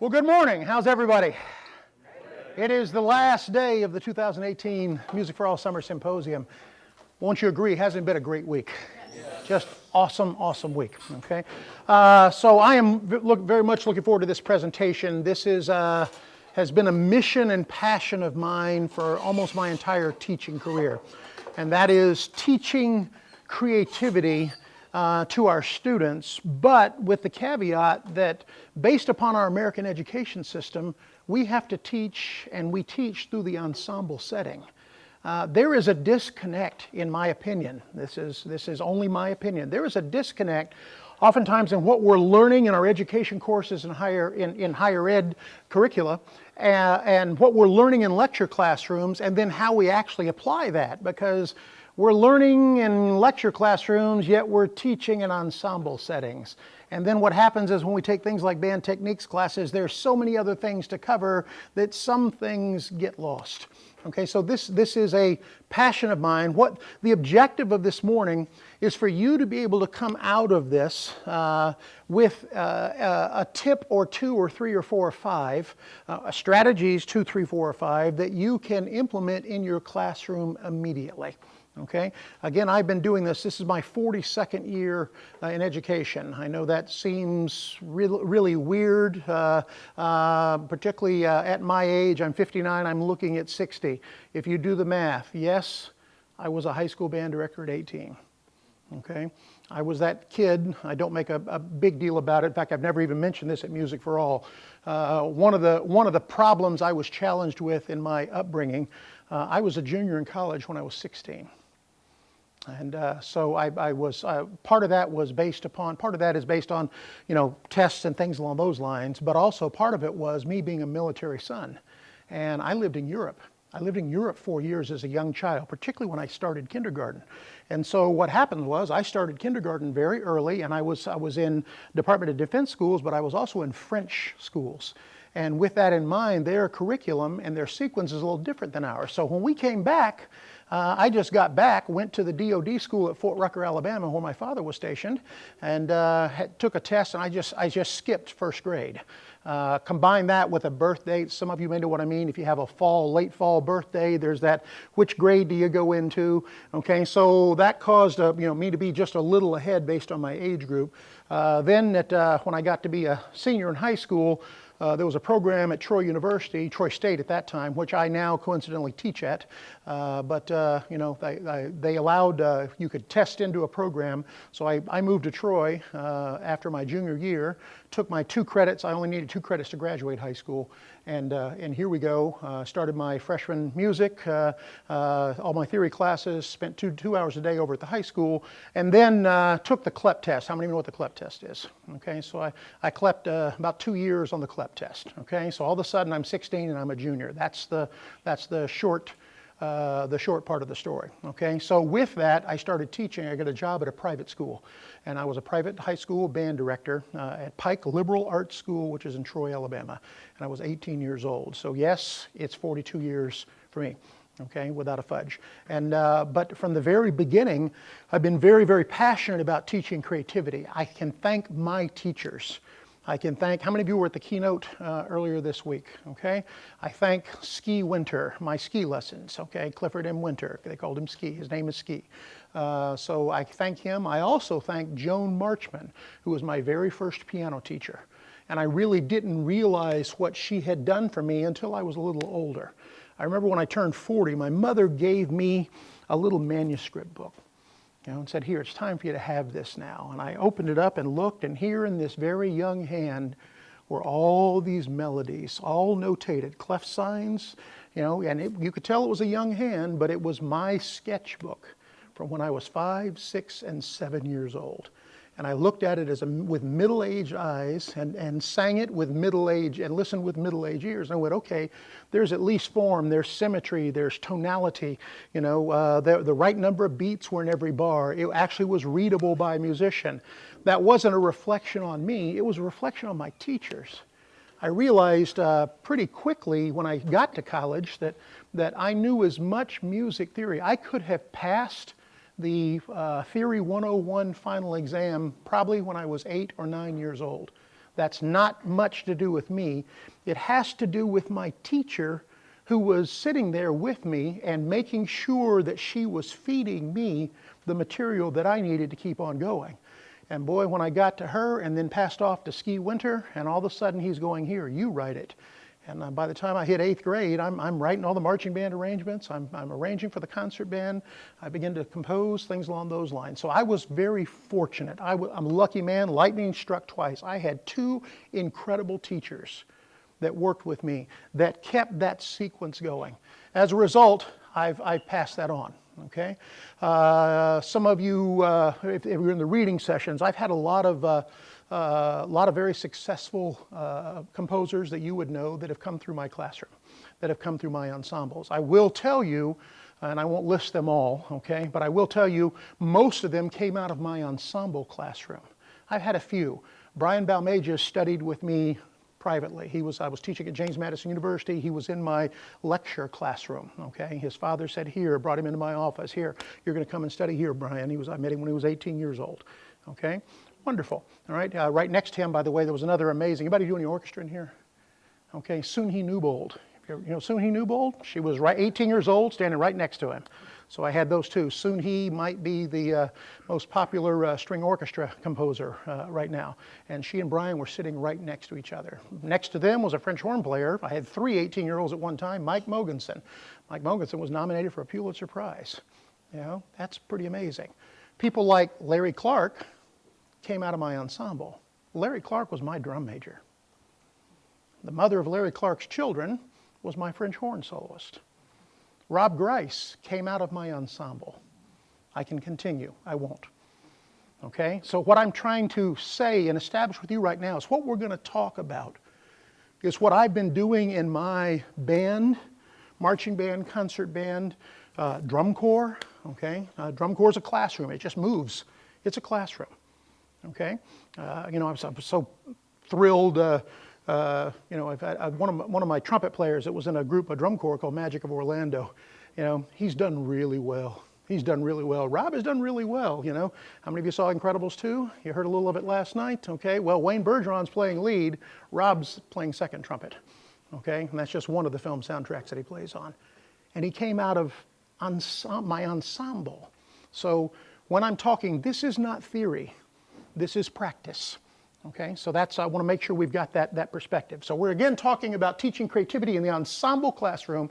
Well, good morning. How's everybody? It is the last day of the 2018 Music for All Summer Symposium. Won't you agree? It hasn't been a great week. Just awesome week. Okay. So I am very much looking forward to this presentation. This has been a mission and passion of mine for almost my entire teaching career, and that is teaching creativity to our students, but with the caveat that based upon our American education system, we have to teach, and we teach through the ensemble setting. There is a disconnect, in my opinion. This is only my opinion. There is a disconnect oftentimes in what we're learning in our education courses in higher ed curricula and what we're learning in lecture classrooms, and then how we actually apply that, because we're learning in lecture classrooms, yet we're teaching in ensemble settings. And then what happens is when we take things like band techniques classes, there's so many other things to cover that some things get lost. Okay, so this is a passion of mine. What the objective of this morning is for you to be able to come out of this with a tip or two or three or four or five, strategies 2, 3, 4, or 5 that you can implement in your classroom immediately. Okay. Again, I've been doing this. This is my 42nd year in education. I know that seems really weird, particularly at my age. I'm 59. I'm looking at 60. If you do the math, yes, I was a high school band director at 18. Okay. I was that kid. I don't make a big deal about it. In fact, I've never even mentioned this at Music for All. One of the problems I was challenged with in my upbringing, I was a junior in college when I was 16. And so I was, part of that is based on, tests and things along those lines, but also part of it was me being a military son. And I lived in Europe. I lived in Europe 4 years as a young child, particularly when I started kindergarten. And so what happened was I started kindergarten very early, and I was in Department of Defense schools, but I was also in French schools. And with that in mind, their curriculum and their sequence is a little different than ours. So when we came back, I just got back, went to the DOD school at Fort Rucker, Alabama, where my father was stationed, and took a test, and I just skipped first grade. Combine that with a birth date. Some of you may know what I mean. If you have a late fall birthday, there's that, which grade do you go into? Okay, so that caused me to be just a little ahead based on my age group. Then when I got to be a senior in high school, there was a program at Troy State at that time, which I now coincidentally teach at. But they allowed, you could test into a program. So I moved to Troy after my junior year, took my 2 credits. I only needed 2 credits to graduate high school. And here we go. Started my freshman music, all my theory classes, spent two hours a day over at the high school, and then took the CLEP test. How many know what the CLEP test is? Okay, so I CLEP'd about 2 years on the CLEP test. Okay, so all of a sudden I'm 16 and I'm a junior. That's the short part of the story. Okay, so with that, I started teaching. I got a job at a private school, and I was a private high school band director at Pike Liberal Arts School, which is in Troy, Alabama, and I was 18 years old. So yes, it's 42 years for me. Okay, without a fudge. And but from the very beginning, I've been very passionate about teaching creativity. I can thank my teachers. I can thank, how many of you were at the keynote earlier this week? Okay, I thank Ski Winter, my ski lessons. Okay, Clifford M. Winter, they called him Ski. His name is Ski. So I thank him. I also thank Joan Marchman, who was my very first piano teacher. And I really didn't realize what she had done for me until I was a little older. I remember when I turned 40, my mother gave me a little manuscript book, and said, "Here, it's time for you to have this now." And I opened it up and looked, and here in this very young hand were all these melodies, all notated, clef signs, and you could tell it was a young hand, but it was my sketchbook from when I was 5, 6, and 7 years old. And I looked at it with middle-aged eyes and sang it with middle-aged and listened with middle-aged ears. And I went, okay, there's at least form, there's symmetry, there's tonality. The right number of beats were in every bar. It actually was readable by a musician. That wasn't a reflection on me. It was a reflection on my teachers. I realized pretty quickly when I got to college that I knew as much music theory. I could have passed the Theory 101 final exam probably when I was 8 or 9 years old. That's not much to do with me. It has to do with my teacher who was sitting there with me and making sure that she was feeding me the material that I needed to keep on going. And boy, when I got to her and then passed off to Ski Winter, and all of a sudden he's going, here, you write it. And by the time I hit 8th grade, I'm writing all the marching band arrangements. I'm arranging for the concert band. I begin to compose things along those lines. So I was very fortunate. I'm a lucky man. Lightning struck twice. I had 2 incredible teachers that worked with me that kept that sequence going. As a result, I've passed that on. Okay, some of you, if you're in the reading sessions, I've had a lot of very successful composers that you would know that have come through my classroom, that have come through my ensembles. I will tell you, and I won't list them all, okay, but I will tell you most of them came out of my ensemble classroom. I've had a few. Brian Balmages studied with me privately. I was teaching at James Madison University. He was in my lecture classroom, okay? His father said, here, brought him into my office, here, you're going to come and study here, Brian. I met him when he was 18 years old, okay? Wonderful, all right? Right next to him, by the way, there was another amazing, anybody doing the orchestra in here? Okay, Soon-Hee Newbold. You know Soon-Hee Newbold? She was 18 years old, standing right next to him. So I had those 2. Soon-Hee might be the most popular string orchestra composer right now. And she and Brian were sitting right next to each other. Next to them was a French horn player. I had 3 18-year-olds at one time, Mike Mogensen. Mike Mogensen was nominated for a Pulitzer Prize. You know, that's pretty amazing. People like Larry Clark came out of my ensemble. Larry Clark was my drum major. The mother of Larry Clark's children was my French horn soloist. Rob Grice came out of my ensemble. I can continue. I won't. Okay? So what I'm trying to say and establish with you right now is what we're going to talk about is what I've been doing in my band, marching band, concert band, drum corps. Okay? Drum corps is a classroom. It just moves. It's a classroom. Okay? You know, I'm so thrilled. You know, one of my trumpet players that was in a drum corps called Magic of Orlando. You know, he's done really well. He's done really well. Rob has done really well, you know. How many of you saw Incredibles 2? You heard a little of it last night, okay? Well, Wayne Bergeron's playing lead. Rob's playing second trumpet, okay? And that's just one of the film soundtracks that he plays on. And he came out of my ensemble. So when I'm talking, this is not theory. This is practice. Okay, so I want to make sure we've got that perspective. So we're again talking about teaching creativity in the ensemble classroom,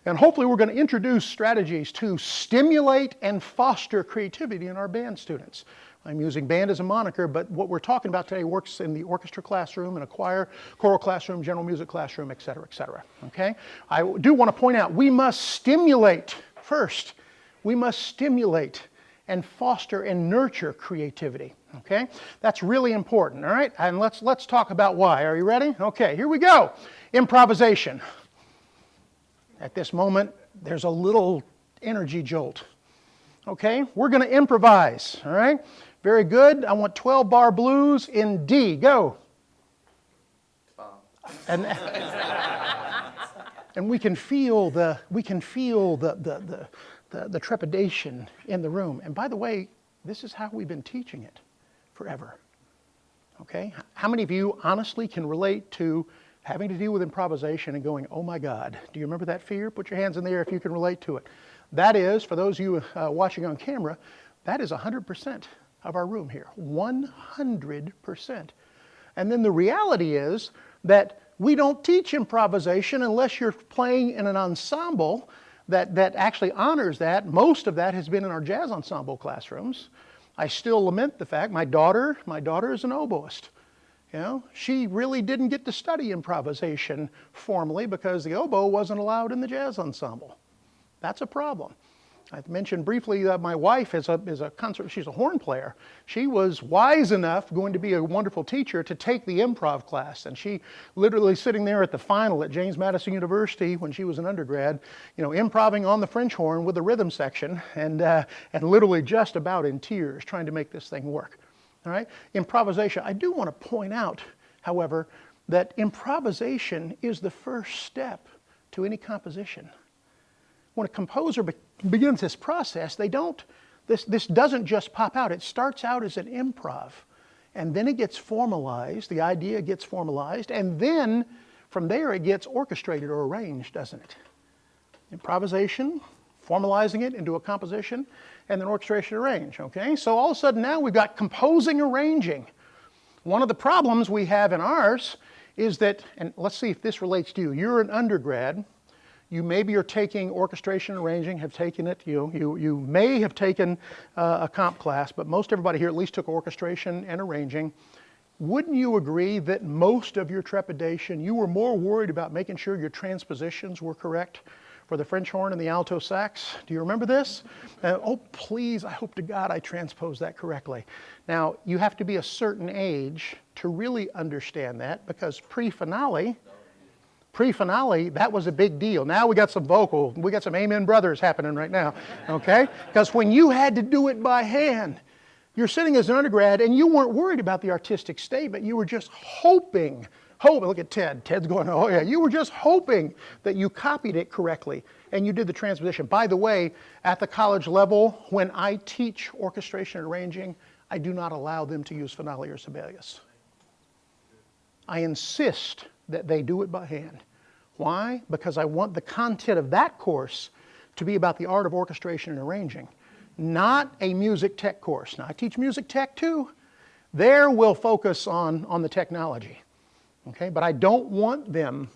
and hopefully we're going to introduce strategies to stimulate and foster creativity in our band students. I'm using band as a moniker, but what we're talking about today works in the orchestra classroom, in a choir, choral classroom, general music classroom, et cetera, et cetera. Okay? I do want to point out, we must stimulate first. We must stimulate and foster and nurture creativity. Okay? That's really important, all right? And let's talk about why. Are you ready? Okay, here we go. Improvisation. At this moment, there's a little energy jolt. Okay? We're going to improvise, all right? Very good. I want 12-bar blues in D. Go. And we can feel the trepidation in the room. And by the way, this is how we've been teaching it forever. Okay? How many of you honestly can relate to having to deal with improvisation and going, oh my God, do you remember that fear? Put your hands in the air if you can relate to it. That is, for those of you watching on camera, that is 100% of our room here. 100%. And then the reality is that we don't teach improvisation unless you're playing in an ensemble that actually honors that. Most of that has been in our jazz ensemble classrooms. I still lament the fact my daughter is an oboist. You know, she really didn't get to study improvisation formally because the oboe wasn't allowed in the jazz ensemble. That's a problem. I mentioned briefly that my wife is a concert, she's a horn player. She was wise enough, going to be a wonderful teacher, to take the improv class. And she literally sitting there at the final at James Madison University when she was an undergrad, you know, improving on the French horn with the rhythm section and literally just about in tears trying to make this thing work. All right? Improvisation. I do want to point out, however, that improvisation is the first step to any composition. When a composer begins this process, this doesn't just pop out. It starts out as an improv. and then it gets formalized, the idea gets formalized, and then from there it gets orchestrated or arranged, doesn't it? Improvisation, formalizing it into a composition, and then orchestration, arrange, okay? So all of a sudden now we've got composing, arranging. One of the problems we have in ours is that, and let's see if this relates to you. You're an undergrad. You maybe are taking orchestration, arranging, have taken it. You may have taken a comp class, but most everybody here at least took orchestration and arranging. Wouldn't you agree that most of your trepidation, you were more worried about making sure your transpositions were correct for the French horn and the alto sax? Do you remember this? Oh, please, I hope to God I transposed that correctly. Now, you have to be a certain age to really understand that, because pre-finale, that was a big deal. Now we got some amen brothers happening right now, okay? Because when you had to do it by hand, you're sitting as an undergrad and you weren't worried about the artistic statement. You were just hoping. Look at Ted. Ted's going, oh yeah. You were just hoping that you copied it correctly and you did the transposition. By the way, at the college level, when I teach orchestration and arranging, I do not allow them to use finale or Sibelius. I insist that they do it by hand. Why? Because I want the content of that course to be about the art of orchestration and arranging, not a music tech course. Now, I teach music tech too. There we'll focus on the technology. Okay, but I don't want them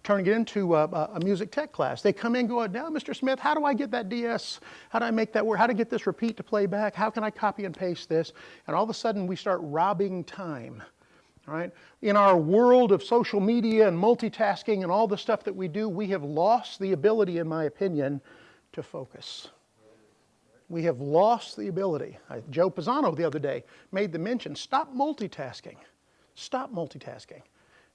turning it into a music tech class. They come in going, now, Mr. Smith, how do I get that DS? How do I make that work? How to get this repeat to play back? How can I copy and paste this? And all of a sudden we start robbing time. All right? In our world of social media and multitasking and all the stuff that we do, we have lost the ability, in my opinion, to focus. We have lost the ability. Joe Pisano the other day made the mention, stop multitasking. Stop multitasking.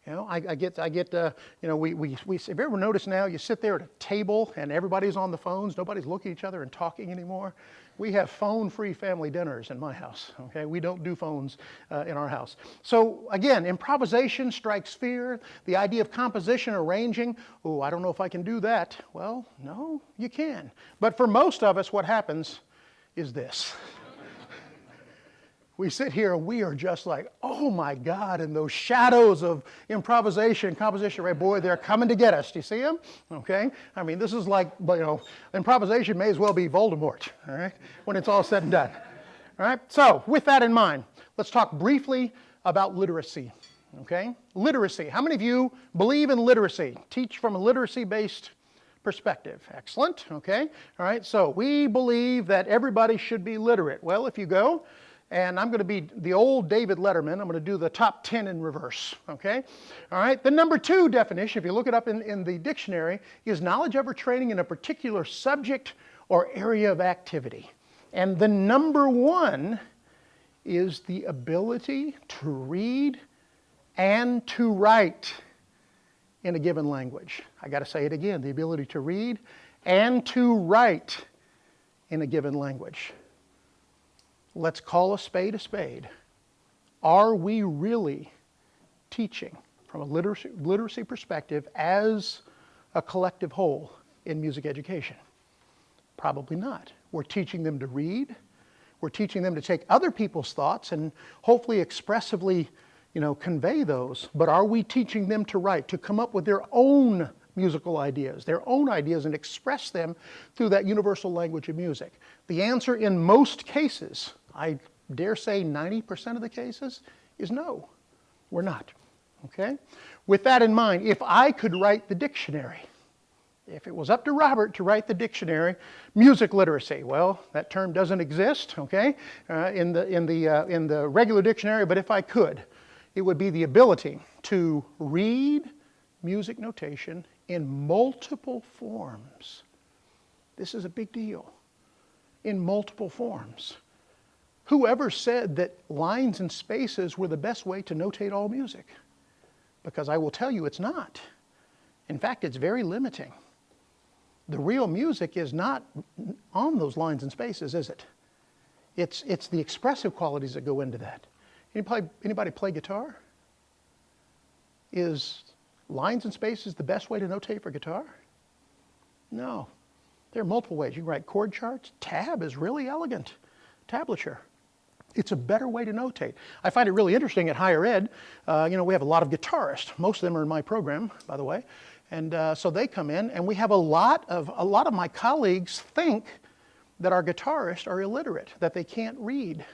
You know, I get. You know, we. Have you ever noticed now? You sit there at a table and everybody's on the phones. Nobody's looking at each other and talking anymore. We have phone-free family dinners in my house. Okay, we don't do phones in our house. So again, improvisation strikes fear. The idea of composition, arranging. Oh, I don't know if I can do that. Well, no, you can. But for most of us, what happens is this. We sit here and we are just like, oh my God, and those shadows of improvisation, composition, right, boy, they're coming to get us. Do you see them? Okay? I mean, this is like, you know, improvisation may as well be Voldemort, all right, when it's all said and done. All right? So, with that in mind, let's talk briefly about literacy. Okay? Literacy. How many of you believe in literacy? Teach from a literacy-based perspective. Excellent. Okay? All right? So, we believe that everybody should be literate. Well, if you go, and I'm going to be the old David Letterman. I'm going to do the top 10 in reverse, okay? All right, the number 2 definition, if you look it up in the dictionary, is knowledge of or training in a particular subject or area of activity. And the number 1 is the ability to read and to write in a given language. I got to say it again, the ability to read and to write in a given language. Let's call a spade a spade. Are we really teaching from a literacy perspective as a collective whole in music education? Probably not. We're teaching them to read. We're teaching them to take other people's thoughts and hopefully expressively, you know, convey those. But are we teaching them to write, to come up with their own musical ideas, and express them through that universal language of music? The answer in most cases, I dare say 90% of the cases, is no, we're not. Okay? With that in mind, if I could write the dictionary, if it was up to Robert to write the dictionary, music literacy, well, that term doesn't exist, okay, in the regular dictionary, but if I could, it would be the ability to read music notation in multiple forms. This is a big deal. In multiple forms. Whoever said that lines and spaces were the best way to notate all music? Because I will tell you it's not. In fact, it's very limiting. The real music is not on those lines and spaces, is it? It's the expressive qualities that go into that. Anybody play guitar? Is lines and spaces the best way to notate for guitar? No. There are multiple ways. You can write chord charts. Tab is really elegant. Tablature. It's a better way to notate. I find it really interesting at higher ed. We have a lot of guitarists. Most of them are in my program, by the way. And so they come in, and we have a lot of my colleagues think that our guitarists are illiterate, that they can't read.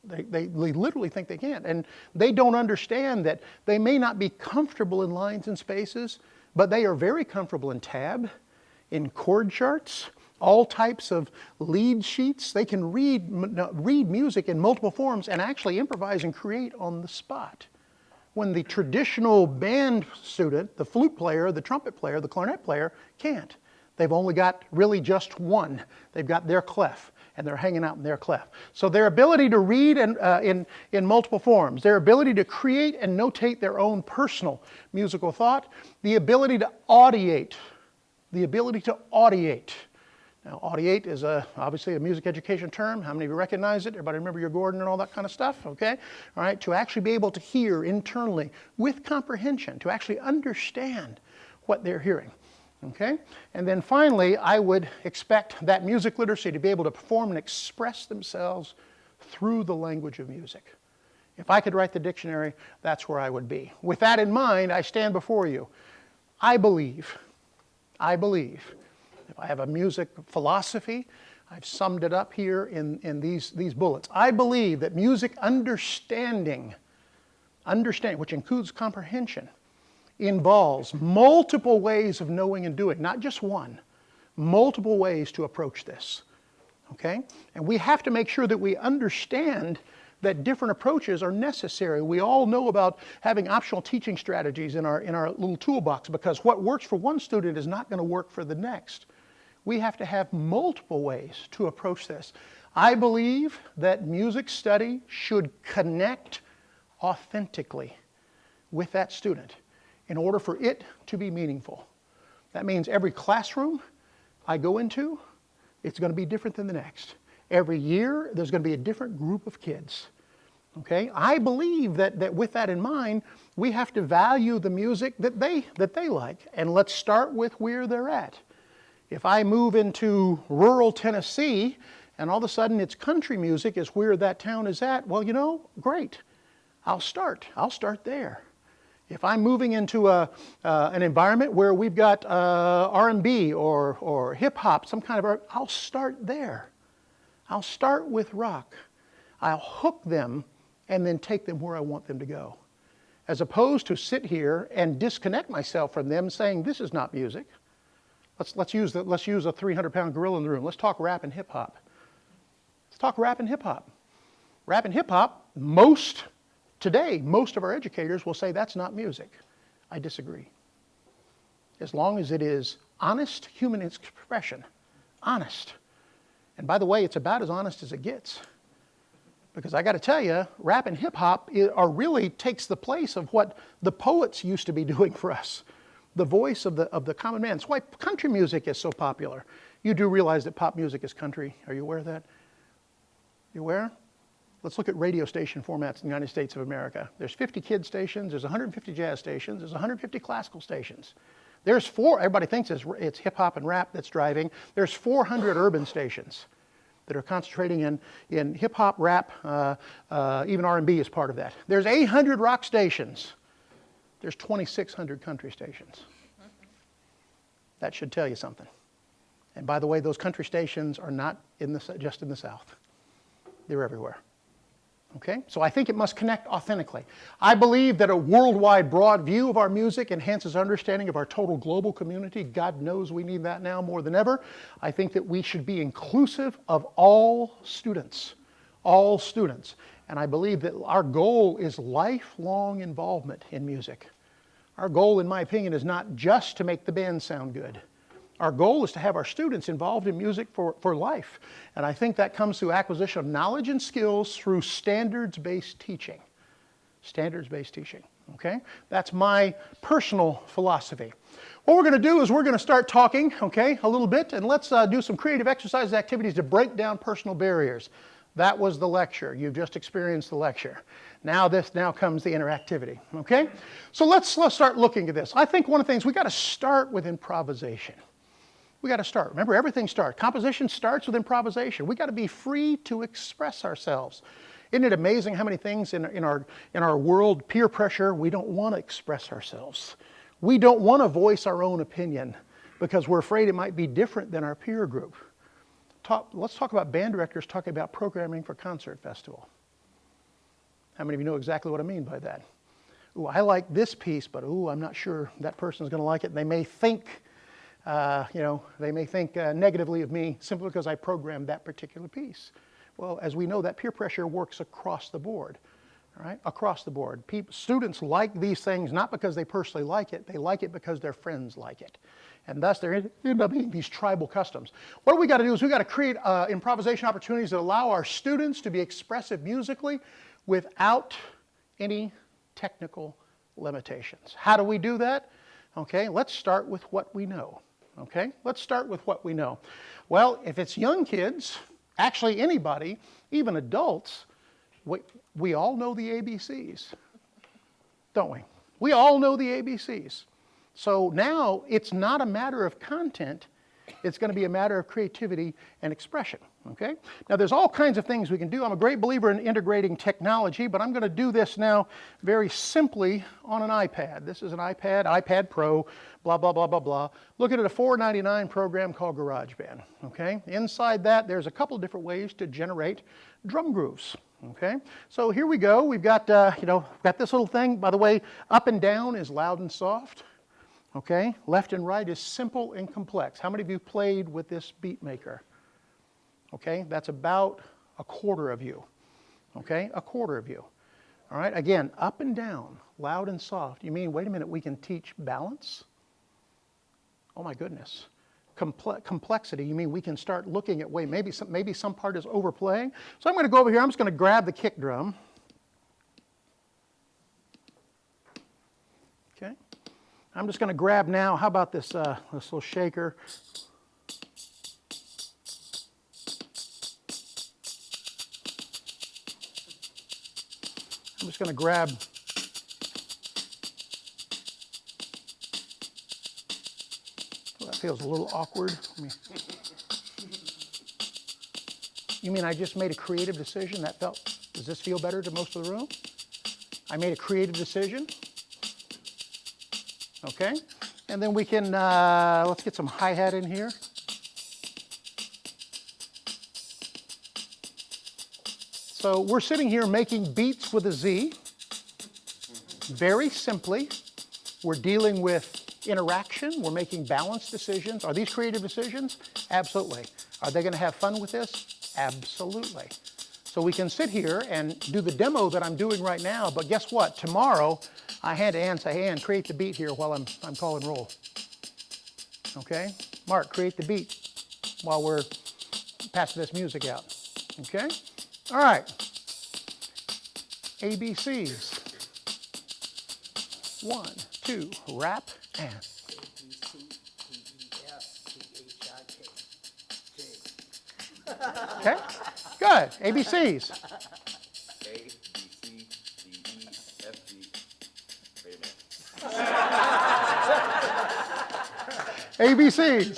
They literally think they can't. And they don't understand that they may not be comfortable in lines and spaces, but they are very comfortable in tab, in chord charts, all types of lead sheets. They can read music in multiple forms and actually improvise and create on the spot. When the traditional band student, the flute player, the trumpet player, the clarinet player, can't. They've only got really just one. They've got their clef, and they're hanging out in their clef. So their ability to read in multiple forms, their ability to create and notate their own personal musical thought, the ability to audiate. Now, audiate is obviously a music education term. How many of you recognize it? Everybody remember your Gordon and all that kind of stuff? Okay? All right, to actually be able to hear internally with comprehension, to actually understand what they're hearing. Okay? And then finally, I would expect that music literacy to be able to perform and express themselves through the language of music. If I could write the dictionary, that's where I would be. With that in mind, I stand before you. I believe, if I have a music philosophy, I've summed it up here in these bullets. I believe that music understanding, which includes comprehension, involves multiple ways of knowing and doing, not just one, multiple ways to approach this. Okay? And we have to make sure that we understand that different approaches are necessary. We all know about having optional teaching strategies in our little toolbox, because what works for one student is not going to work for the next. We have to have multiple ways to approach this. I believe that music study should connect authentically with that student in order for it to be meaningful. That means every classroom I go into, it's going to be different than the next. Every year, there's going to be a different group of kids. Okay? I believe that with that in mind, we have to value the music that they like. And let's start with where they're at. If I move into rural Tennessee and all of a sudden it's country music is where that town is at, well, great. I'll start there. If I'm moving into an environment where we've got R&B or hip hop, some kind of art, I'll start there. I'll start with rock. I'll hook them and then take them where I want them to go. As opposed to sit here and disconnect myself from them saying, this is not music. Let's use a 300-pound gorilla in the room. Let's talk rap and hip hop. Let's talk rap and hip hop. Rap and hip hop, most of our educators will say that's not music. I disagree. As long as it is honest human expression, honest. And by the way, it's about as honest as it gets. Because I got to tell you, rap and hip hop really takes the place of what the poets used to be doing for us. The voice of the common man. That's why country music is so popular. You do realize that pop music is country. Are you aware of that? You aware? Let's look at radio station formats in the United States of America. There's 50 kid stations, there's 150 jazz stations, there's 150 classical stations. Everybody thinks it's hip hop and rap that's driving. There's 400 urban stations that are concentrating in hip hop, rap, even R&B is part of that. There's 800 rock stations. There's 2,600 country stations. That should tell you something. And by the way, those country stations are not just in the South. They're everywhere. Okay? So I think it must connect authentically. I believe that a worldwide broad view of our music enhances understanding of our total global community. God knows we need that now more than ever. I think that we should be inclusive of all students. All students. And I believe that our goal is lifelong involvement in music. Our goal, in my opinion, is not just to make the band sound good. Our goal is to have our students involved in music for life. And I think that comes through acquisition of knowledge and skills through standards-based teaching. Standards-based teaching, okay? That's my personal philosophy. What we're going to do is we're going to start talking, okay, a little bit, and let's do some creative exercises, activities to break down personal barriers. That was the lecture. You've just experienced the lecture. Now comes the interactivity, okay? So let's start looking at this. I think one of the things, we got to start with improvisation. We got to start. Remember, everything starts. Composition starts with improvisation. We got to be free to express ourselves. Isn't it amazing how many things in our world, peer pressure, we don't want to express ourselves. We don't want to voice our own opinion because we're afraid it might be different than our peer group. Let's talk about band directors talking about programming for concert festival. How many of you know exactly what I mean by that? Ooh, I like this piece, but I'm not sure that person's going to like it. And they may think, negatively of me simply because I programmed that particular piece. Well, as we know, that peer pressure works across the board, all right? Across the board. Students like these things not because they personally like it. They like it because their friends like it. And thus, there end up being these tribal customs. What we got to do is we got to create improvisation opportunities that allow our students to be expressive musically without any technical limitations. How do we do that? Okay, let's start with what we know. Okay, let's start with what we know. Well, if it's young kids, actually anybody, even adults, we all know the ABCs, don't we? We all know the ABCs. So now it's not a matter of content, it's going to be a matter of creativity and expression, okay? Now there's all kinds of things we can do. I'm a great believer in integrating technology, but I'm going to do this now very simply on an iPad. This is an iPad Pro, blah, blah, blah, blah, blah. Looking at a $4.99 program called GarageBand, okay? Inside that, there's a couple different ways to generate drum grooves, okay? So here we go. We've got, got this little thing. By the way, up and down is loud and soft. Okay, left and right is simple and complex. How many of you played with this beat maker? Okay, that's about a quarter of you. Okay, a quarter of you. All right, again, up and down, loud and soft. You mean, wait a minute, we can teach balance? Oh my goodness. Complexity, you mean we can start looking at, wait, maybe some part is overplaying? So I'm going to go over here, I'm just going to grab the kick drum. Okay. I'm just going to grab now, how about this little shaker? I'm just going to grab that feels a little awkward. You mean I just made a creative decision that does this feel better to most of the room? I made a creative decision. Okay, and then we can, let's get some hi-hat in here. So we're sitting here making beats with a Z. Very simply, we're dealing with interaction. We're making balanced decisions. Are these creative decisions? Absolutely. Are they going to have fun with this? Absolutely. So we can sit here and do the demo that I'm doing right now, but guess what? Tomorrow, I hand to Ann say, hey, Ann, create the beat here while I'm calling roll. Okay? Mark, create the beat while we're passing this music out. Okay? All right. ABCs. 1, 2, rap, and. Okay? Good. ABCs. A, B, C, D, E, F, G. Wait a minute. ABCs.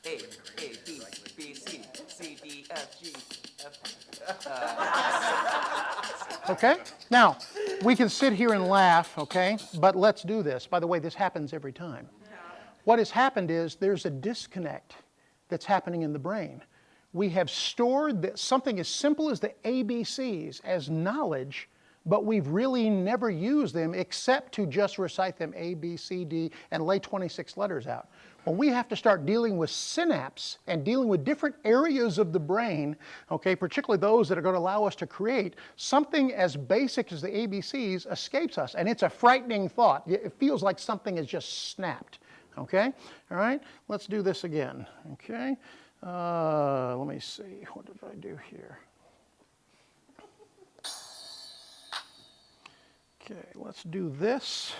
A, B, B, C, C, D, F, G, F. Okay? Now, we can sit here and laugh, okay? But let's do this. By the way, this happens every time. What has happened is there's a disconnect that's happening in the brain. We have stored something as simple as the ABCs as knowledge, but we've really never used them except to just recite them A, B, C, D, and lay 26 letters out. When we have to start dealing with synapse and dealing with different areas of the brain, okay, particularly those that are going to allow us to create, something as basic as the ABCs escapes us, and it's a frightening thought. It feels like something has just snapped, okay? All right, let's do this again, okay? Let me see, what did I do here? Okay, let's do this.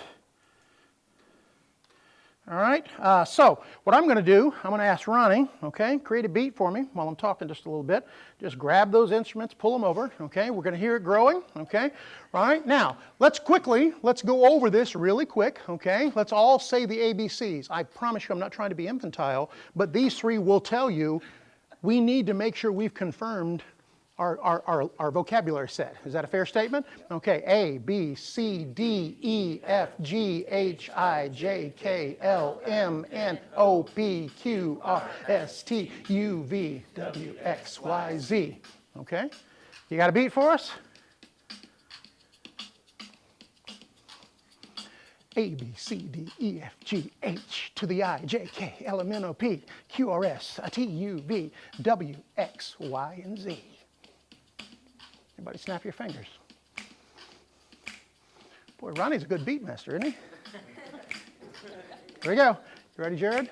All right, so what I'm going to do, I'm going to ask Ronnie, okay, create a beat for me while I'm talking just a little bit. Just grab those instruments, pull them over, okay, we're going to hear it growing, okay. All right, now, let's go over this really quick, okay. Let's all say the ABCs. I promise you I'm not trying to be infantile, but these three will tell you we need to make sure we've confirmed our vocabulary set. Is that a fair statement? Okay, A, B, C, D, E, F, G, H, I, J, K, L, M, N, O, P, Q, R, S, T, U, V, W, X, Y, Z. Okay? You got a beat for us? A, B, C, D, E, F, G, H to the I, J, K, L, M, N, O, P, Q, R, S, T, U, V, W, X, Y, and Z. Everybody snap your fingers. Boy, Ronnie's a good beat master, isn't he? Here we go. You ready, Jared?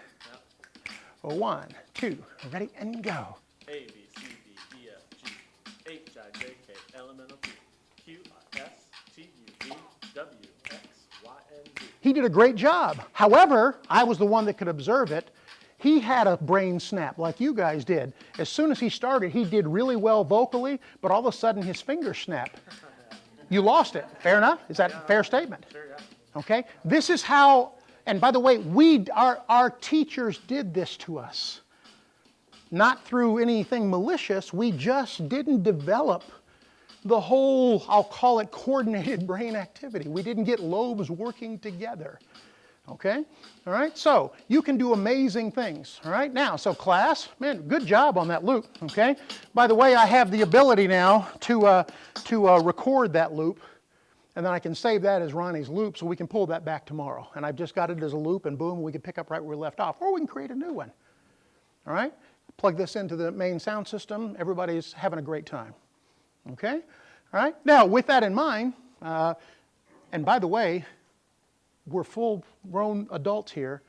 Yep. 1, 2, ready, and go. A, B, C, D, E, F, G, H, I, J, K, L, M, N, O, P, Q, R, S, T, U, V, W, X, Y, and Z. He did a great job. However, I was the one that could observe it. He had a brain snap like you guys did. As soon as he started, he did really well vocally, but all of a sudden his fingers snapped. You lost it. Fair enough? Is that a fair statement? Sure, yeah. Okay? This is how, and by the way, our teachers did this to us. Not through anything malicious, we just didn't develop the whole, I'll call it coordinated brain activity. We didn't get lobes working together. Okay? All right? So, you can do amazing things. All right? Now, so class, man, good job on that loop. Okay? By the way, I have the ability now to record that loop, and then I can save that as Ronnie's loop so we can pull that back tomorrow. And I've just got it as a loop, and boom, we can pick up right where we left off. Or we can create a new one. All right? Plug this into the main sound system. Everybody's having a great time. Okay? All right? Now, with that in mind, and by the way, we're full-grown adults here.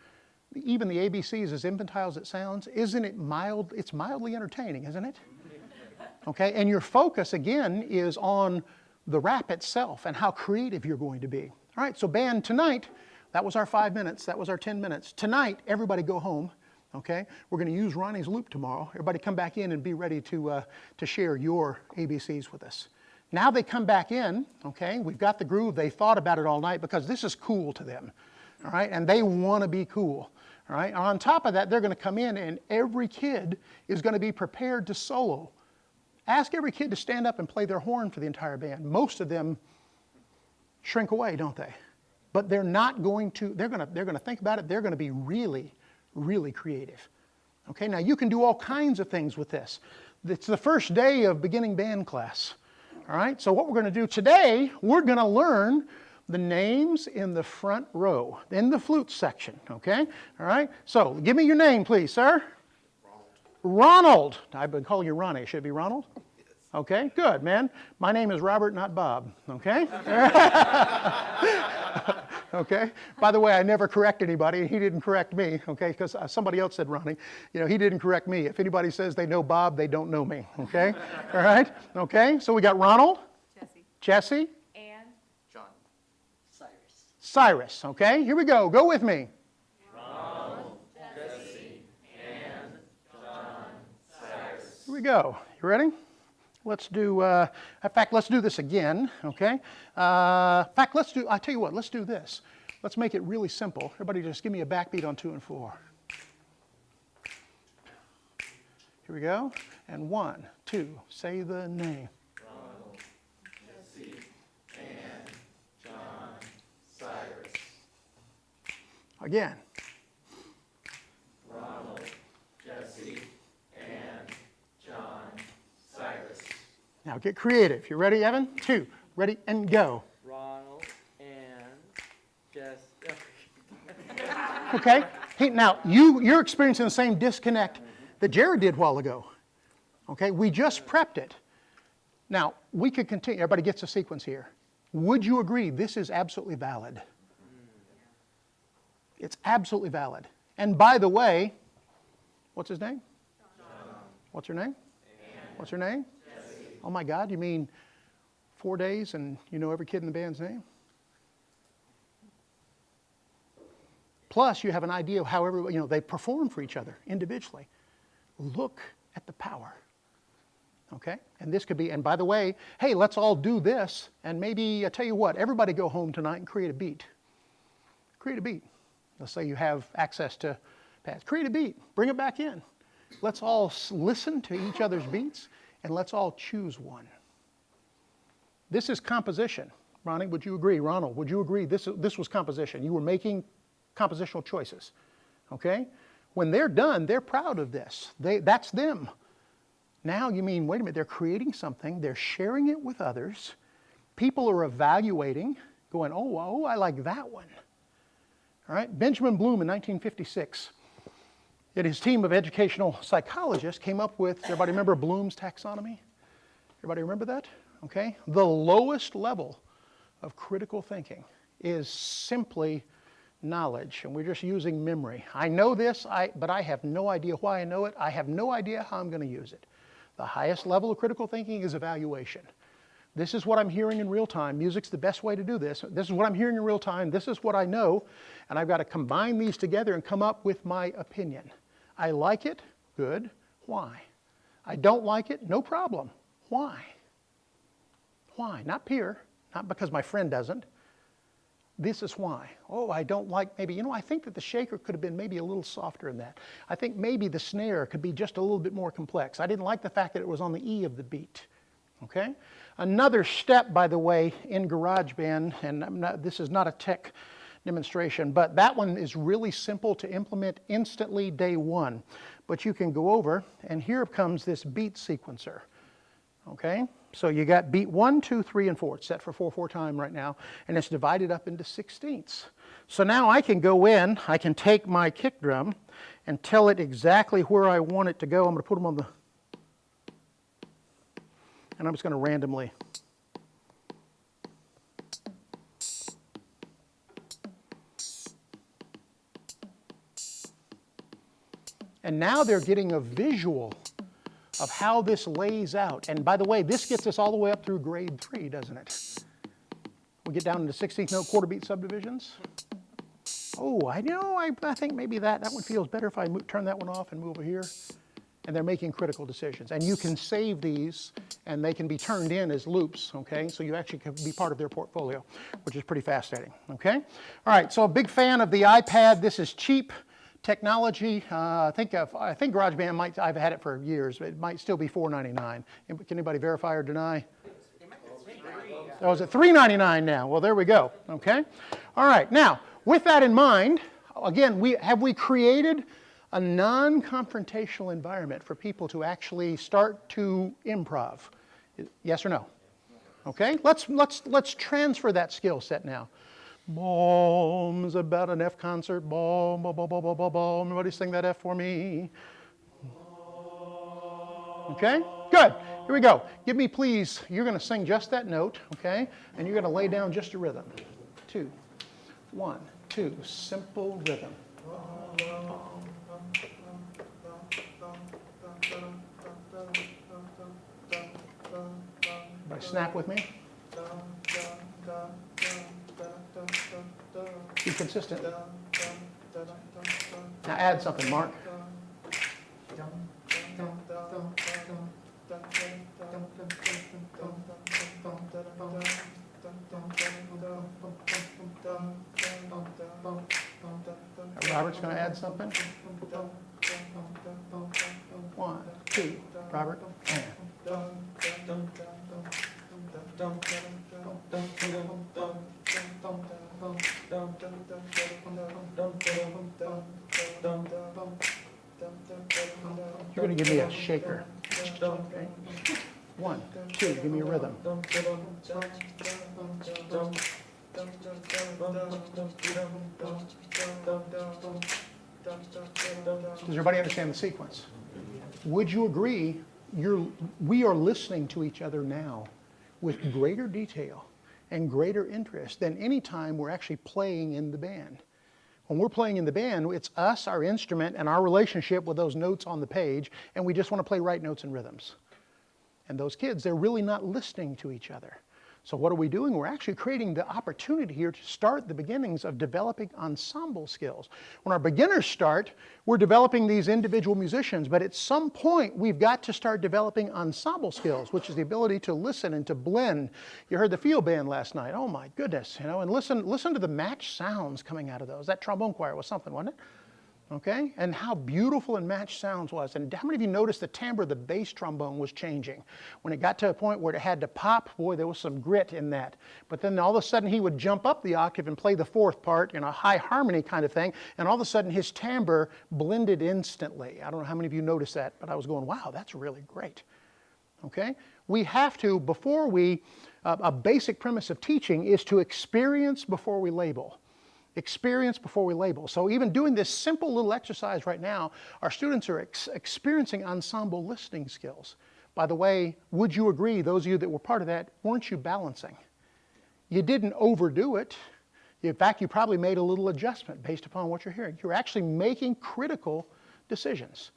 Even the ABCs, as infantile as it sounds, isn't it mild? It's mildly entertaining, isn't it? Okay, and your focus, again, is on the rap itself and how creative you're going to be. All right, so band, tonight, that was our 5 minutes. That was our 10 minutes. Tonight, everybody go home, okay? We're going to use Ronnie's loop tomorrow. Everybody come back in and be ready to share your ABCs with us. Now they come back in, okay, we've got the groove, they thought about it all night because this is cool to them, all right, and they want to be cool, all right. On top of that, they're going to come in and every kid is going to be prepared to solo. Ask every kid to stand up and play their horn for the entire band. Most of them shrink away, don't they? But they're not going to, they're going to think about it, they're going to be really, really creative. Okay, now you can do all kinds of things with this. It's the first day of beginning band class. All right, so what we're going to do today, we're going to learn the names in the front row, in the flute section, okay? All right, so give me your name, please, sir. Ronald. I've been calling you Ronnie. Should it be Ronald? Yes. Okay, good, man. My name is Robert, not Bob, okay? Okay? By the way, I never correct anybody, and he didn't correct me, okay? Because somebody else said Ronnie. You know, he didn't correct me. If anybody says they know Bob, they don't know me, okay? All right? Okay, so we got Ronald. Jesse. Ann. John. Cyrus, okay? Here we go. Go with me. Ronald, Jesse, Ann, John, Cyrus. Here we go. You ready? Let's do, in fact, let's do this again, okay? In fact, I tell you what, let's do this. Let's make it really simple. Everybody just give me a backbeat on 2 and 4. Here we go. And 1, 2, say the name. Ronald, Jesse, Ann, John, Cyrus. Again. Ronald, Jesse, Ann, John, Cyrus. Now get creative. You ready, Evan? 2, ready, and go. Ronald and Jess. Okay? Hey, now, you're experiencing the same disconnect that Jared did a while ago. Okay? We just prepped it. Now, we could continue. Everybody gets a sequence here. Would you agree this is absolutely valid? It's absolutely valid. And by the way, what's his name? John. What's her name? Ann. What's her name? Jesse. Oh my God, you mean 4 days and you know every kid in the band's name? Plus, you have an idea of how everybody, they perform for each other individually. Look at the power. Okay? And this could be, and by the way, hey, let's all do this, and maybe, I tell you what, everybody go home tonight and create a beat. Create a beat. Let's say you have access to pads. Create a beat. Bring it back in. Let's all listen to each other's beats and let's all choose one. This is composition. Ronnie, would you agree? Ronald, would you agree? This was composition. You were making compositional choices, okay? When they're done, they're proud of this. That's them. Now you mean, wait a minute, they're creating something, they're sharing it with others, people are evaluating, going, oh, I like that one. All right, Benjamin Bloom in 1956, and his team of educational psychologists came up with, everybody remember Bloom's taxonomy? Everybody remember that? Okay, the lowest level of critical thinking is simply knowledge, and we're just using memory. I know this, but I have no idea why I know it. I have no idea how I'm going to use it. The highest level of critical thinking is evaluation. This is what I'm hearing in real time. Music's the best way to do this. This is what I'm hearing in real time. This is what I know, and I've got to combine these together and come up with my opinion. I like it, good. Why? I don't like it, no problem. Why? Why? Not peer, not because my friend doesn't. This is why. Oh, I don't like maybe, I think that the shaker could have been maybe a little softer in that. I think maybe the snare could be just a little bit more complex. I didn't like the fact that it was on the E of the beat. Okay? Another step, by the way, in GarageBand, and this is not a tech demonstration, but that one is really simple to implement instantly day one. But you can go over, and here comes this beat sequencer. Okay? So you got beat 1, 2, 3, and 4. It's set for 4/4 time right now, and it's divided up into 16ths. So now I can go in, I can take my kick drum and tell it exactly where I want it to go. I'm going to put them on the, and I'm just going to randomly. And now they're getting a visual of how this lays out. And by the way, this gets us all the way up through grade 3, doesn't it? We get down into 16th note quarter beat subdivisions. Oh, I think maybe that one feels better if I turn that one off and move over here. And they're making critical decisions. And you can save these, and they can be turned in as loops, okay? So you actually can be part of their portfolio, which is pretty fascinating, okay? All right, so a big fan of the iPad. This is cheap technology. I think GarageBand I've had it for years, but it might still be $4.99. Can anybody verify or deny? Oh, is it $3.99 now? Well, there we go, okay? All right, now, with that in mind, again, have we created a non-confrontational environment for people to actually start to improv? Yes or no? Okay, let's transfer that skill set now. Bomb's about an F concert. Bomb, bomb, bomb, bomb, bomb, bomb, bomb. Everybody sing that F for me. Okay, good. Here we go. Give me, please, you're going to sing just that note, okay? And you're going to lay down just a rhythm. 2, 1, 2, simple rhythm. Everybody snap with me. Be consistent. Now add something, Mark. Robert's going to add something. 1, 2, Robert, and. You're going to give me a shaker. Okay. 1, 2, give me a rhythm. Does everybody understand the sequence? Would you agree we are listening to each other now with greater detail and greater interest than any time we're actually playing in the band? When we're playing in the band, it's us, our instrument, and our relationship with those notes on the page, and we just want to play right notes and rhythms. And those kids, they're really not listening to each other. So what are we doing? We're actually creating the opportunity here to start the beginnings of developing ensemble skills. When our beginners start, we're developing these individual musicians, but at some point we've got to start developing ensemble skills, which is the ability to listen and to blend. You heard the field band last night. Oh my goodness, and listen to the match sounds coming out of those. That trombone choir was something, wasn't it? Okay? And how beautiful and matched sounds was. And how many of you noticed the timbre of the bass trombone was changing? When it got to a point where it had to pop, boy, there was some grit in that. But then all of a sudden he would jump up the octave and play the fourth part in a high harmony kind of thing, and all of a sudden his timbre blended instantly. I don't know how many of you noticed that, but I was going, wow, that's really great. Okay? We have to, before we, a basic premise of teaching is to experience before we label. Experience before we label. So even doing this simple little exercise right now, our students are experiencing ensemble listening skills. By the way, would you agree, those of you that were part of that, weren't you balancing? You didn't overdo it. In fact, you probably made a little adjustment based upon what you're hearing. You're actually making critical decisions.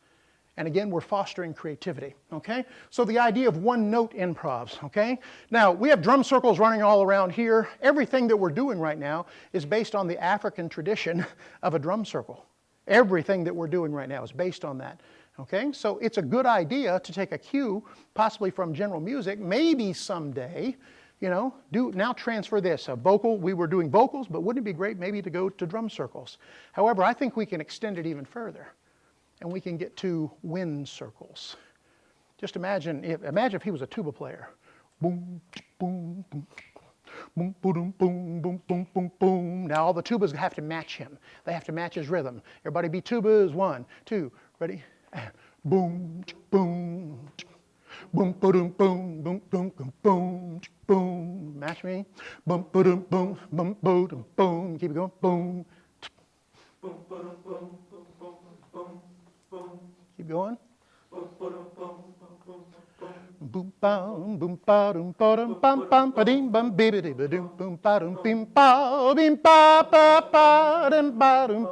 And again, we're fostering creativity, okay? So the idea of one-note improvs, okay? Now, we have drum circles running all around here. Everything that we're doing right now is based on the African tradition of a drum circle. Everything that we're doing right now is based on that, okay? So it's a good idea to take a cue, possibly from general music, maybe someday, you know, now transfer this. A vocal, we were doing vocals, but wouldn't it be great maybe to go to drum circles? However, I think we can extend it even further. And we can get to wind circles. Just imagine if he was a tuba player. Boom, boom, boom, boom, boom, boom, boom, boom, boom, boom. Now all the tubas have to match him. They have to match his rhythm. Everybody be tubas. 1, 2, ready? Boom, boom, boom, boom, boom, boom, boom, boom, boom, boom. Match me. Boom, boom, boom, boom, boom, boom. Keep it going. Boom. Boom, boom, boom, boom, boom, boom, boom. Keep going. Boom, boom, boom, boom, boom, boom. Boom bam boom ba dum bam bam ba dim bam bibbidi ba dum boom ba dum bim ba dum ba dum ba dum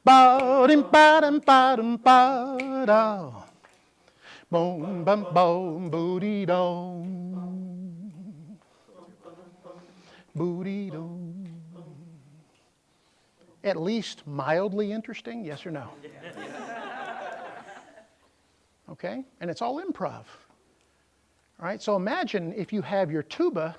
ba dim ba dum ba da boom bam boom booty dum booty dum. At least mildly interesting, yes or no? Okay? And it's all improv. All right? So imagine if you have your tuba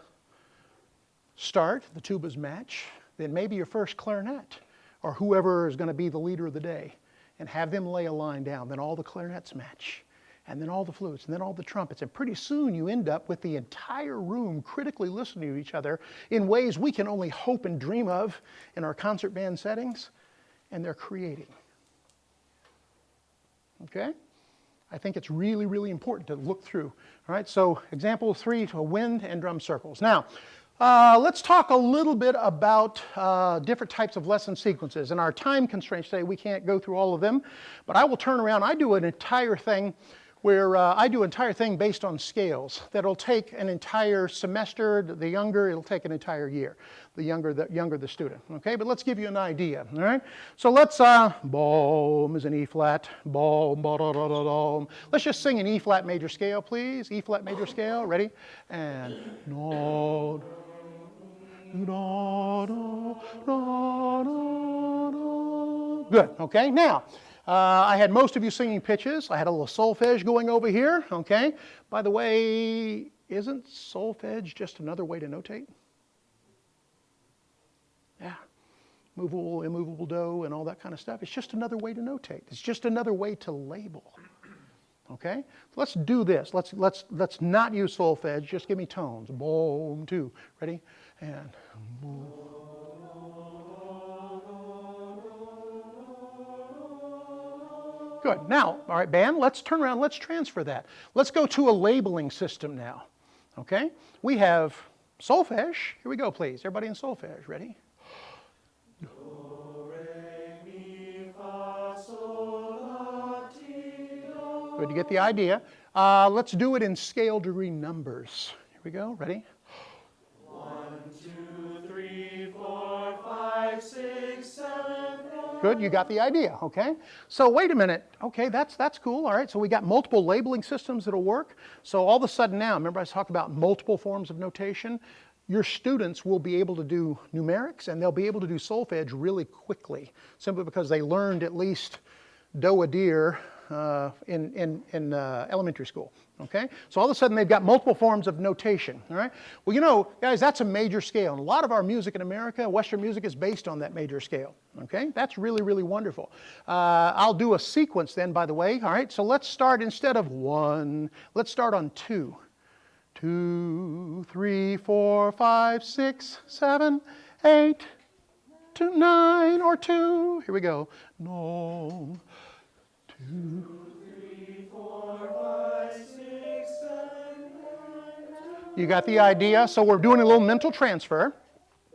start, the tubas match, then maybe your first clarinet, or whoever is going to be the leader of the day, and have them lay a line down. Then all the clarinets match, and then all the flutes, and then all the trumpets. And pretty soon you end up with the entire room critically listening to each other in ways we can only hope and dream of in our concert band settings, and they're creating. Okay? I think it's really, really important to look through. All right, so example 3, wind and drum circles. Now, let's talk a little bit about different types of lesson sequences. In our time constraints today, we can't go through all of them, but I will turn around. I do an entire thing where I do an entire thing based on scales that'll take an entire semester. The younger, it'll take an entire year. The younger the student. Okay, but let's give you an idea. All right, so let's boom is an E flat, boom, ba da da da da. Let's just sing an E flat major scale, please. E flat major scale. Ready? And no. Good. Okay. Now. I had most of you singing pitches. I had a little solfege going over here, okay? By the way, isn't solfege just another way to notate? Yeah. Movable, immovable do, and all that kind of stuff. It's just another way to notate. It's just another way to label, okay? So let's do this. Let's not use solfege. Just give me tones. Boom, 2. Ready? And boom. Good. Now, all right, band, let's turn around. Let's transfer that. Let's go to a labeling system now. Okay? We have solfege. Here we go, please. Everybody in solfege. Ready? Do, re, mi, fa, sol, la, ti, do. Good. You get the idea. Let's do it in scale degree numbers. Here we go. Ready? 1, 2, 3, 4, 5, 6, 7, 8. Good, you got the idea, okay? So wait a minute, okay, that's cool, all right, so we got multiple labeling systems that'll work. So all of a sudden now, remember I talked about multiple forms of notation? Your students will be able to do numerics and they'll be able to do solfege really quickly, simply because they learned at least do a deer, in elementary school. Okay, so all of a sudden they've got multiple forms of notation. All right. Well, you know, guys, that's a major scale, and a lot of our music in America, Western music, is based on that major scale. Okay, that's really, really wonderful. I'll do a sequence then, by the way. All right. So let's start instead of 1. Let's start on 2. 2, 3, 4, 5, 6, 7, 8, 2, 9, or 2. Here we go. No. 2. You got the idea? So we're doing a little mental transfer.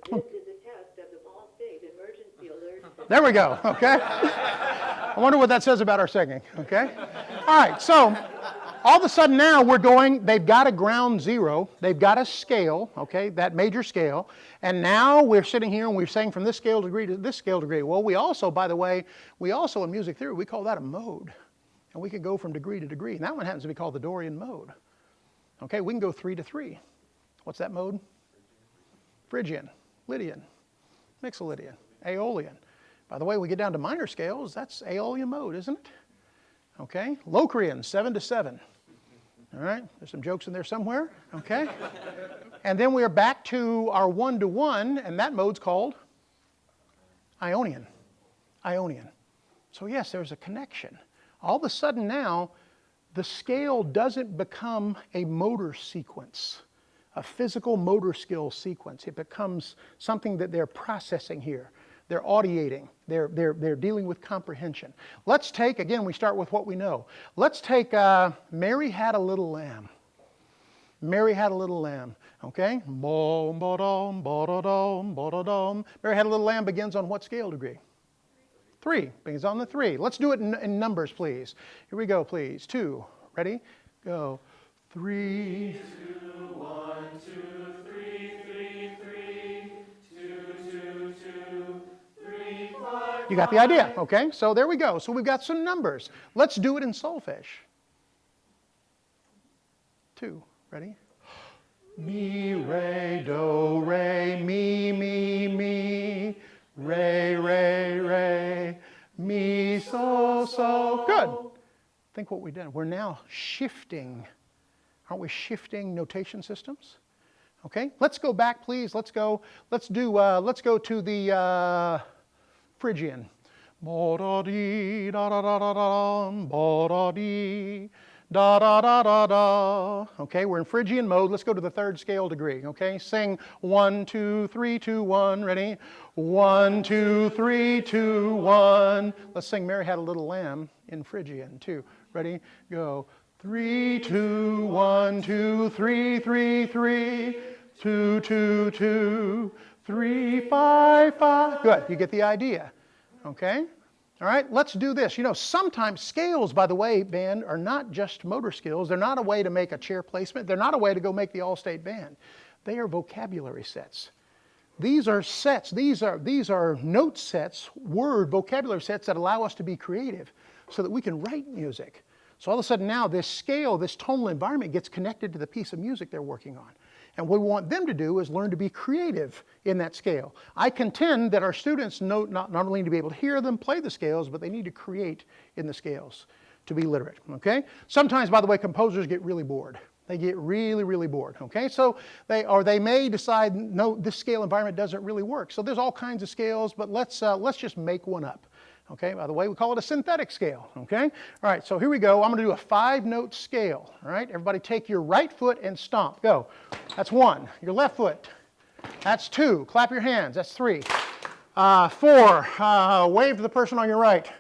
This is a test of the Ball State Emergency Alert. There we go, okay? I wonder what that says about our singing, okay? All right, so all of a sudden now they've got a ground zero, they've got a scale, okay, that major scale, and now we're sitting here and we're saying from this scale degree to this scale degree. Well, we also, by the way, in music theory, we call that a mode. And we could go from degree to degree, and that one happens to be called the Dorian mode. Okay, we can go 3 to 3. What's that mode? Phrygian, Lydian, Mixolydian, Aeolian. By the way, we get down to minor scales, that's Aeolian mode, isn't it? Okay, Locrian, 7 to 7. All right, there's some jokes in there somewhere, okay? And then we're back to our 1 to 1, and that mode's called Ionian. Ionian. So yes, there's a connection. All of a sudden now, the scale doesn't become a motor sequence, a physical motor skill sequence. It becomes something that they're processing here. They're audiating. They're dealing with comprehension. Let's take, again, we start with what we know. Let's take Mary Had a Little Lamb. Mary Had a Little Lamb, okay? Bom, ba-dum, ba-da-dum, ba-da-dum. Mary Had a Little Lamb begins on what scale degree? 3, begins on the 3. Let's do it in numbers, please. Here we go, please. 2, ready, go. 3. 2, 1, 2, 3, 3, 3, 2, 2, 2, 3, 5. You got the idea, okay? So there we go. So we've got some numbers. Let's do it in solfege. 2, ready? Mi, re, do, re, mi, mi, mi. Re, re, re, mi, so, so. Good. Think what we've done. We're now shifting. Aren't we shifting notation systems? Okay. Let's go back, please. Let's go to the Phrygian. Bo da dee da da da da da. Bo da dee. Da da da da da. Okay, we're in Phrygian mode. Let's go to the 3rd scale degree. Okay, sing 1, 2, 3, 2, 1. Ready? 1, 2, 3, 2, 1. Let's sing Mary Had a Little Lamb in Phrygian. 2. Ready? Go. 3, 2, 1, 2, 3, 3, 3, 2, 2, 2, 3, 5, 5. Good. You get the idea. Okay. All right, let's do this. You know, sometimes scales, by the way, band, are not just motor skills. They're not a way to make a chair placement. They're not a way to go make the all-state band. They are vocabulary sets. These are sets. These are note sets, word vocabulary sets that allow us to be creative so that we can write music. So all of a sudden now this scale, this tonal environment gets connected to the piece of music they're working on. And what we want them to do is learn to be creative in that scale. I contend that our students know not only to be able to hear them play the scales, but they need to create in the scales to be literate, okay? Sometimes, by the way, composers get really bored. They get really, really bored, okay? So they may decide, no, this scale environment doesn't really work. So there's all kinds of scales, but let's just make one up. Okay, by the way, we call it a synthetic scale, okay? All right, so here we go. I'm going to do a 5-note scale, all right? Everybody take your right foot and stomp. Go. That's 1. Your left foot. That's 2. Clap your hands. That's 3. 4. Wave to the person on your right.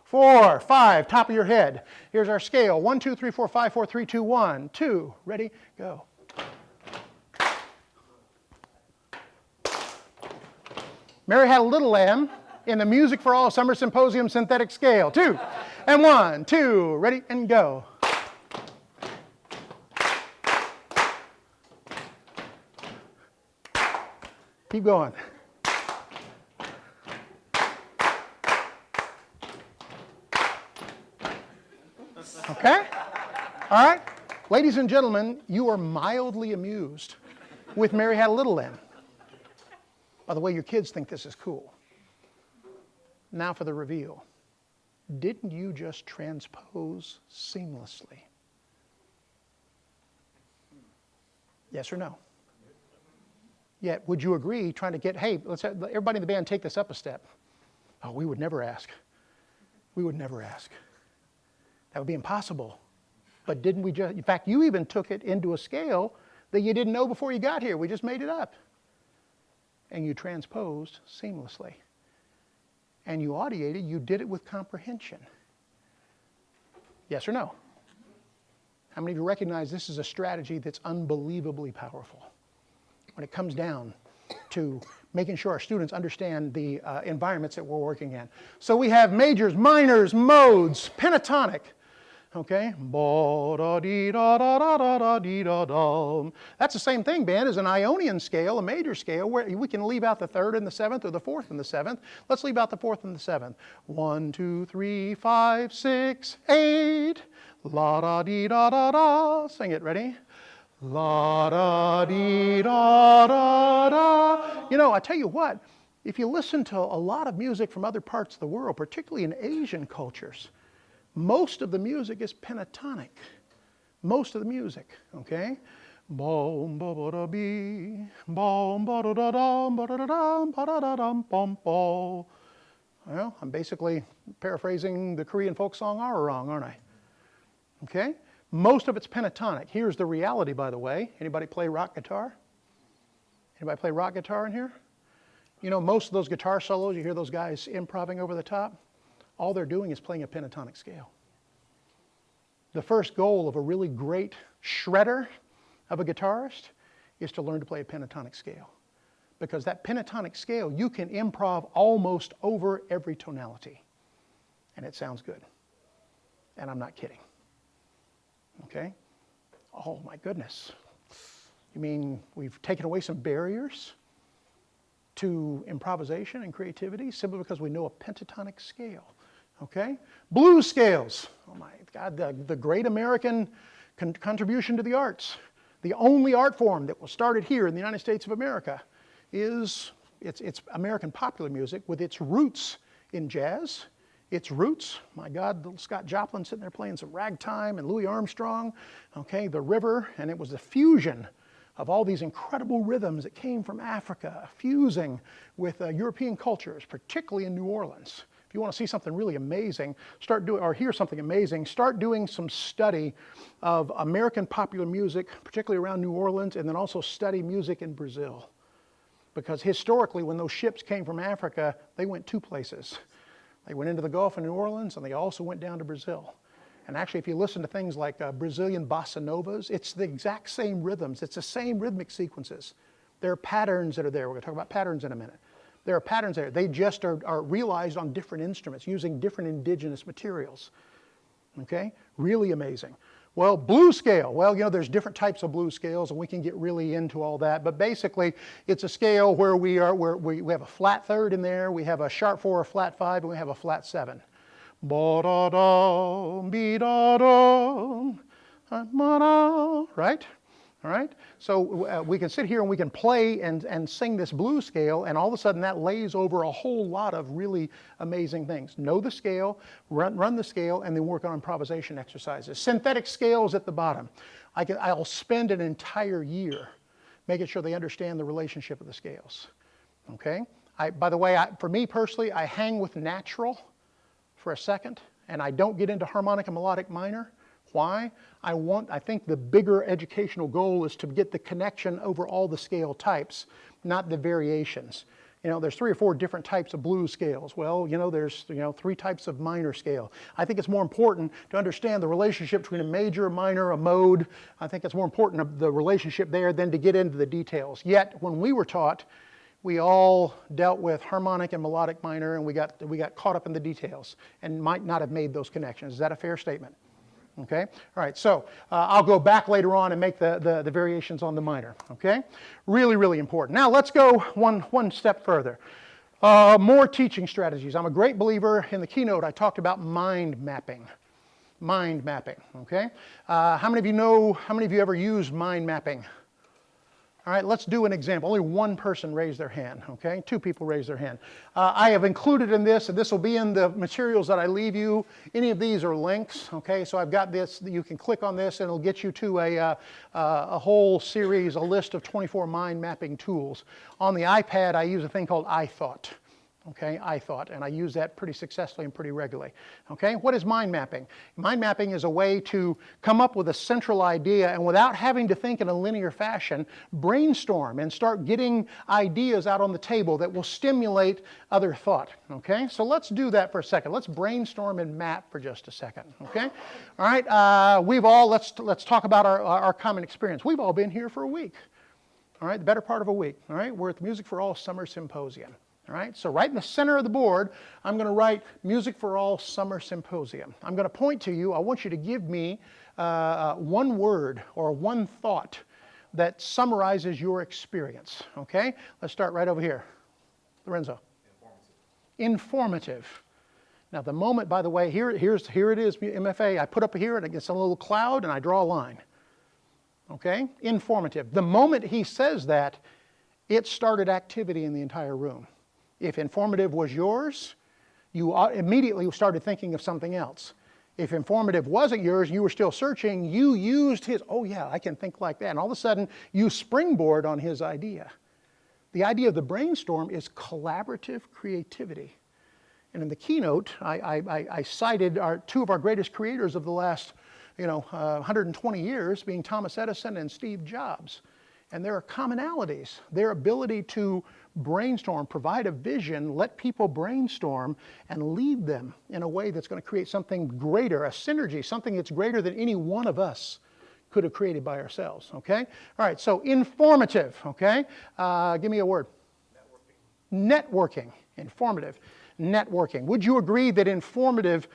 4. 5. Top of your head. Here's our scale. 1, 2, 3, 4, 5, 4, 3, 2, 1. 2. Ready? Go. Mary Had a Little Lamb in the Music for All Summer Symposium synthetic scale. 2 and 1, 2, ready and go. Keep going. Okay? All right? Ladies and gentlemen, you are mildly amused with Mary Had a Little Lamb. By the way, your kids think this is cool. Now for the reveal. didn't you just transpose seamlessly? Yes or no? Yet, would you agree trying to get, hey, let's have everybody in the band take this up a step? Oh, we would never ask. We would never ask. That would be impossible. But didn't we just, in fact, you even took it into a scale that you didn't know before you got here. We just made it up. And you transposed seamlessly. And you audiated, you did it with comprehension. Yes or no? How many of you recognize this is a strategy that's unbelievably powerful when it comes down to making sure our students understand the environments that we're working in? So we have majors, minors, modes, pentatonic. Okay? That's the same thing, band, as an Ionian scale, a major scale, where we can leave out the third and the seventh or the fourth and the seventh. Let's leave out the fourth and the seventh. 1, 2, 3, 5, 6, 8. La da dee da da da. Sing it, ready? La da dee da da da. You know, I tell you what, if you listen to a lot of music from other parts of the world, particularly in Asian cultures, most of the music is pentatonic. Most of the music, okay? Bom ba ba da bee, bom ba da da dum ba da da dum ba da da dum bom bom. Well, I'm basically paraphrasing the Korean folk song Ararong, aren't I? Okay? Most of it's pentatonic. Here's the reality, by the way. Anybody play rock guitar? Anybody play rock guitar in here? You know, most of those guitar solos, you hear those guys improvising over the top, all they're doing is playing a pentatonic scale. The first goal of a really great shredder of a guitarist is to learn to play a pentatonic scale. Because that pentatonic scale, you can improv almost over every tonality. And it sounds good. And I'm not kidding. Okay? Oh my goodness. You mean we've taken away some barriers to improvisation and creativity simply because we know a pentatonic scale? Okay? Blues scales. Oh my God, the great American contribution to the arts. The only art form that was started here in the United States of America is it's American popular music with its roots in jazz. Its roots, my God, little Scott Joplin sitting there playing some ragtime and Louis Armstrong, okay, the river, and it was the fusion of all these incredible rhythms that came from Africa, fusing with European cultures, particularly in New Orleans. If you want to see something really amazing, or hear something amazing, start doing some study of American popular music, particularly around New Orleans, and then also study music in Brazil. Because historically, when those ships came from Africa, they went two places. They went into the Gulf of New Orleans, and they also went down to Brazil. And actually, if you listen to things like Brazilian bossa novas, it's the exact same rhythms. It's the same rhythmic sequences. There are patterns that are there. We're going to talk about patterns in a minute. There are patterns there. They just are realized on different instruments using different indigenous materials. Okay? Really amazing. Well, blues scale. Well, you know, there's different types of blues scales, and we can get really into all that. But basically, it's a scale where we have a flat third in there, we have a sharp 4, a flat 5, and we have a flat 7. Ba-da-da, be-da-da, ma-da, right? All right? So we can sit here and we can play and sing this blues scale, and all of a sudden that lays over a whole lot of really amazing things. Know the scale, run the scale, and then work on improvisation exercises. Synthetic scales at the bottom. I'll spend an entire year making sure they understand the relationship of the scales. Okay? By the way, for me personally, I hang with natural for a second, and I don't get into harmonic and melodic minor. Why? I think the bigger educational goal is to get the connection over all the scale types, not the variations. You know, there's 3 or 4 different types of blues scales. Well, you know, there's 3 types of minor scale. I think it's more important to understand the relationship between a major, a minor, a mode. I think it's more important of the relationship there than to get into the details. Yet, when we were taught, we all dealt with harmonic and melodic minor, and we got caught up in the details and might not have made those connections. Is that a fair statement? Okay? All right, so I'll go back later on and make the variations on the minor. Okay? Really, really important. Now let's go one step further. More teaching strategies. I'm a great believer. In the keynote, I talked about mind mapping. Mind mapping, okay? How many of you ever used mind mapping? All right, let's do an example. Only one person raised their hand, okay? Two people raised their hand. I have included in this, and this will be in the materials that I leave you. Any of these are links, okay? So I've got this, you can click on this and it'll get you to a whole series, a list of 24 mind mapping tools. On the iPad, I use a thing called iThought. Okay, iThought, and I use that pretty successfully and pretty regularly. Okay, what is mind mapping? Mind mapping is a way to come up with a central idea and without having to think in a linear fashion, brainstorm and start getting ideas out on the table that will stimulate other thought. Okay, so let's do that for a second. Let's brainstorm and map for just a second. Okay, all right, let's talk about our common experience. We've all been here for a week. All right, the better part of a week. All right, we're at the Music for All Summer Symposium. All right, so right in the center of the board, I'm going to write Music for All Summer Symposium. I'm going to point to you. I want you to give me one word or one thought that summarizes your experience. Okay, let's start right over here. Lorenzo. Informative. Now the moment, by the way, here it is, MFA. I put up here and it gets a little cloud and I draw a line. Okay, informative. The moment he says that, it started activity in the entire room. If informative was yours, you immediately started thinking of something else. If informative wasn't yours and you were still searching, you used his, oh yeah, I can think like that. And all of a sudden, you springboard on his idea. The idea of the brainstorm is collaborative creativity. And in the keynote, I cited two of our greatest creators of the last 120 years, being Thomas Edison and Steve Jobs. And there are commonalities. Their ability to brainstorm, provide a vision, let people brainstorm, and lead them in a way that's going to create something greater, a synergy, something that's greater than any one of us could have created by ourselves, okay? All right, so informative, okay? Give me a word. Networking. Informative. Networking. Would you agree that informative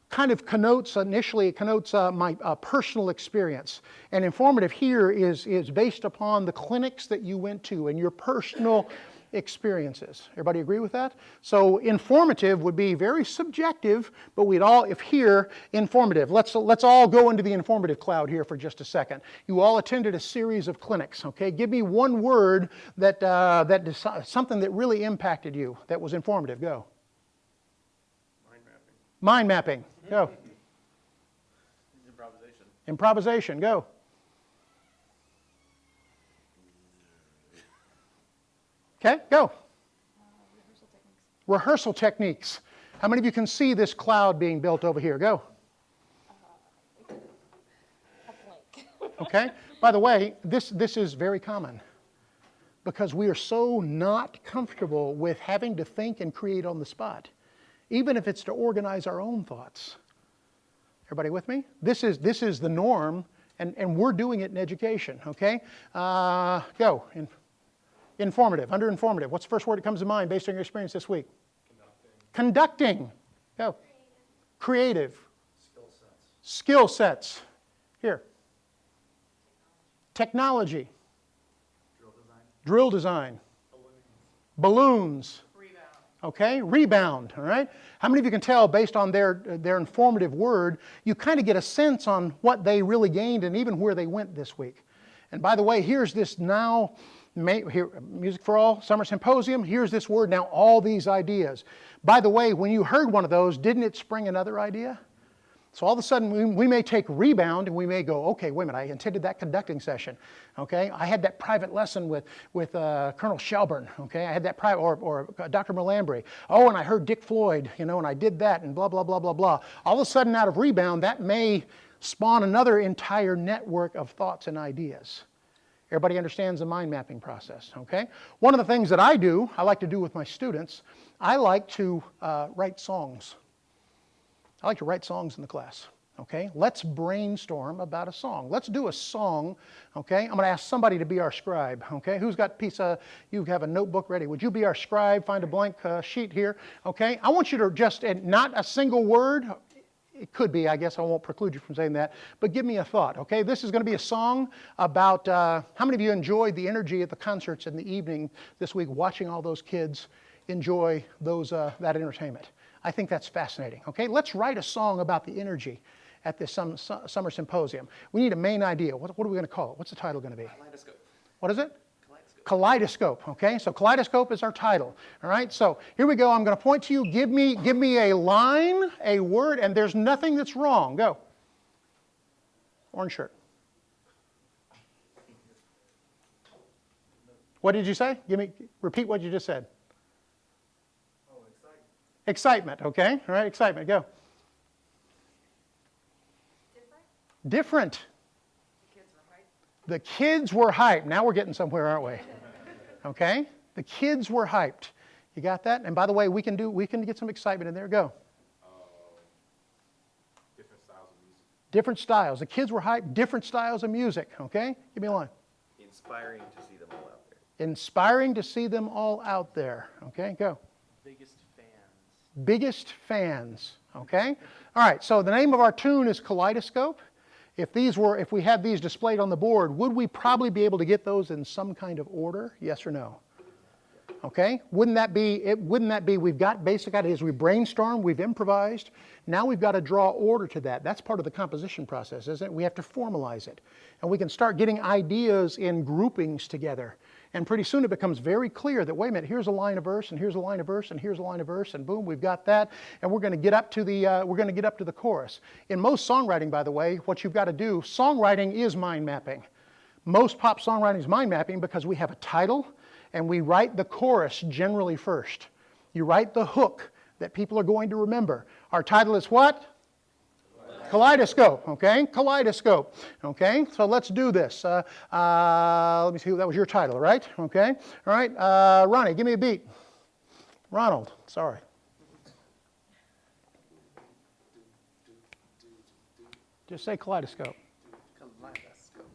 kind of connotes my personal experience. And informative here is based upon the clinics that you went to and your personal experiences. Everybody agree with that? So informative would be very subjective, but informative. Let's all go into the informative cloud here for just a second. You all attended a series of clinics, okay? Give me one word that something that really impacted you, that was informative. Go. Mind mapping. Go. Improvisation. Improvisation. Go. Okay, go. Rehearsal techniques. How many of you can see this cloud being built over here? Go. Okay. By the way, this is very common because we are so not comfortable with having to think and create on the spot, even if it's to organize our own thoughts. Everybody with me? This is the norm, and we're doing it in education, okay? Go. Informative. Under informative, what's the first word that comes to mind based on your experience this week? Conducting. Go. Creative. Skill sets. Here. Technology. Drill design. Balloons. Okay, rebound, all right? How many of you can tell based on their informative word, you kind of get a sense on what they really gained and even where they went this week. And by the way, here's this now, Music for All Summer Symposium, here's this word now, all these ideas. By the way, when you heard one of those, didn't it spring another idea? So all of a sudden, we may take rebound and we may go, okay, wait a minute, I attended that conducting session, okay? I had that private lesson with Colonel Shelburne, okay? I had that private, or Dr. Melambry. Oh, and I heard Dick Floyd, and I did that, and blah, blah, blah, blah, blah. All of a sudden, out of rebound, that may spawn another entire network of thoughts and ideas. Everybody understands the mind mapping process, okay? One of the things that I like to do with my students, I like to write songs. I like to write songs in the class, okay? Let's brainstorm about a song. Let's do a song, okay? I'm going to ask somebody to be our scribe, okay? Who's got you have a notebook ready. Would you be our scribe? Find a blank sheet here, okay? I want you to just, and not a single word. It could be, I guess I won't preclude you from saying that, but give me a thought, okay? This is going to be a song about, how many of you enjoyed the energy at the concerts in the evening this week, watching all those kids enjoy that entertainment? I think that's fascinating, okay? Let's write a song about the energy at this summer symposium. We need a main idea. What are we going to call it? What's the title going to be? Kaleidoscope. What is it? Kaleidoscope, okay? So kaleidoscope is our title, all right? So here we go. I'm going to point to you. Give me a line, a word, and there's nothing that's wrong. Go. Orange shirt. What did you say? Repeat what you just said. Oh, exciting. Excitement, okay? All right, excitement, go. Different. The kids were hyped. Now we're getting somewhere, aren't we? Okay? The kids were hyped. You got that? And by the way, we can get some excitement in there. Go. Different styles of music. Different styles. The kids were hyped. Different styles of music. Okay? Give me a line. Inspiring to see them all out there. Inspiring to see them all out there. Okay? Go. Biggest fans. Biggest fans. Okay? All right. So the name of our tune is Kaleidoscope. If we had these displayed on the board, would we probably be able to get those in some kind of order? Yes or no? Okay? Wouldn't that be we've got basic ideas, we brainstormed, we've improvised, now we've got to draw order to that. That's part of the composition process, isn't it? We have to formalize it. And we can start getting ideas in groupings together. And pretty soon it becomes very clear that, wait a minute, here's a line of verse, and here's a line of verse, and here's a line of verse, and boom, we've got that, and we're going to get up to the chorus. In most songwriting, by the way, what you've got to do, songwriting is mind mapping. Most pop songwriting is mind mapping because we have a title, and we write the chorus generally first. You write the hook that people are going to remember. Our title is what? Kaleidoscope, okay? Kaleidoscope, okay? So let's do this. Let me see, that was your title, right? Okay, all right. Ronnie, give me a beat. Ronald, sorry. Just say kaleidoscope. Kaleidoscope.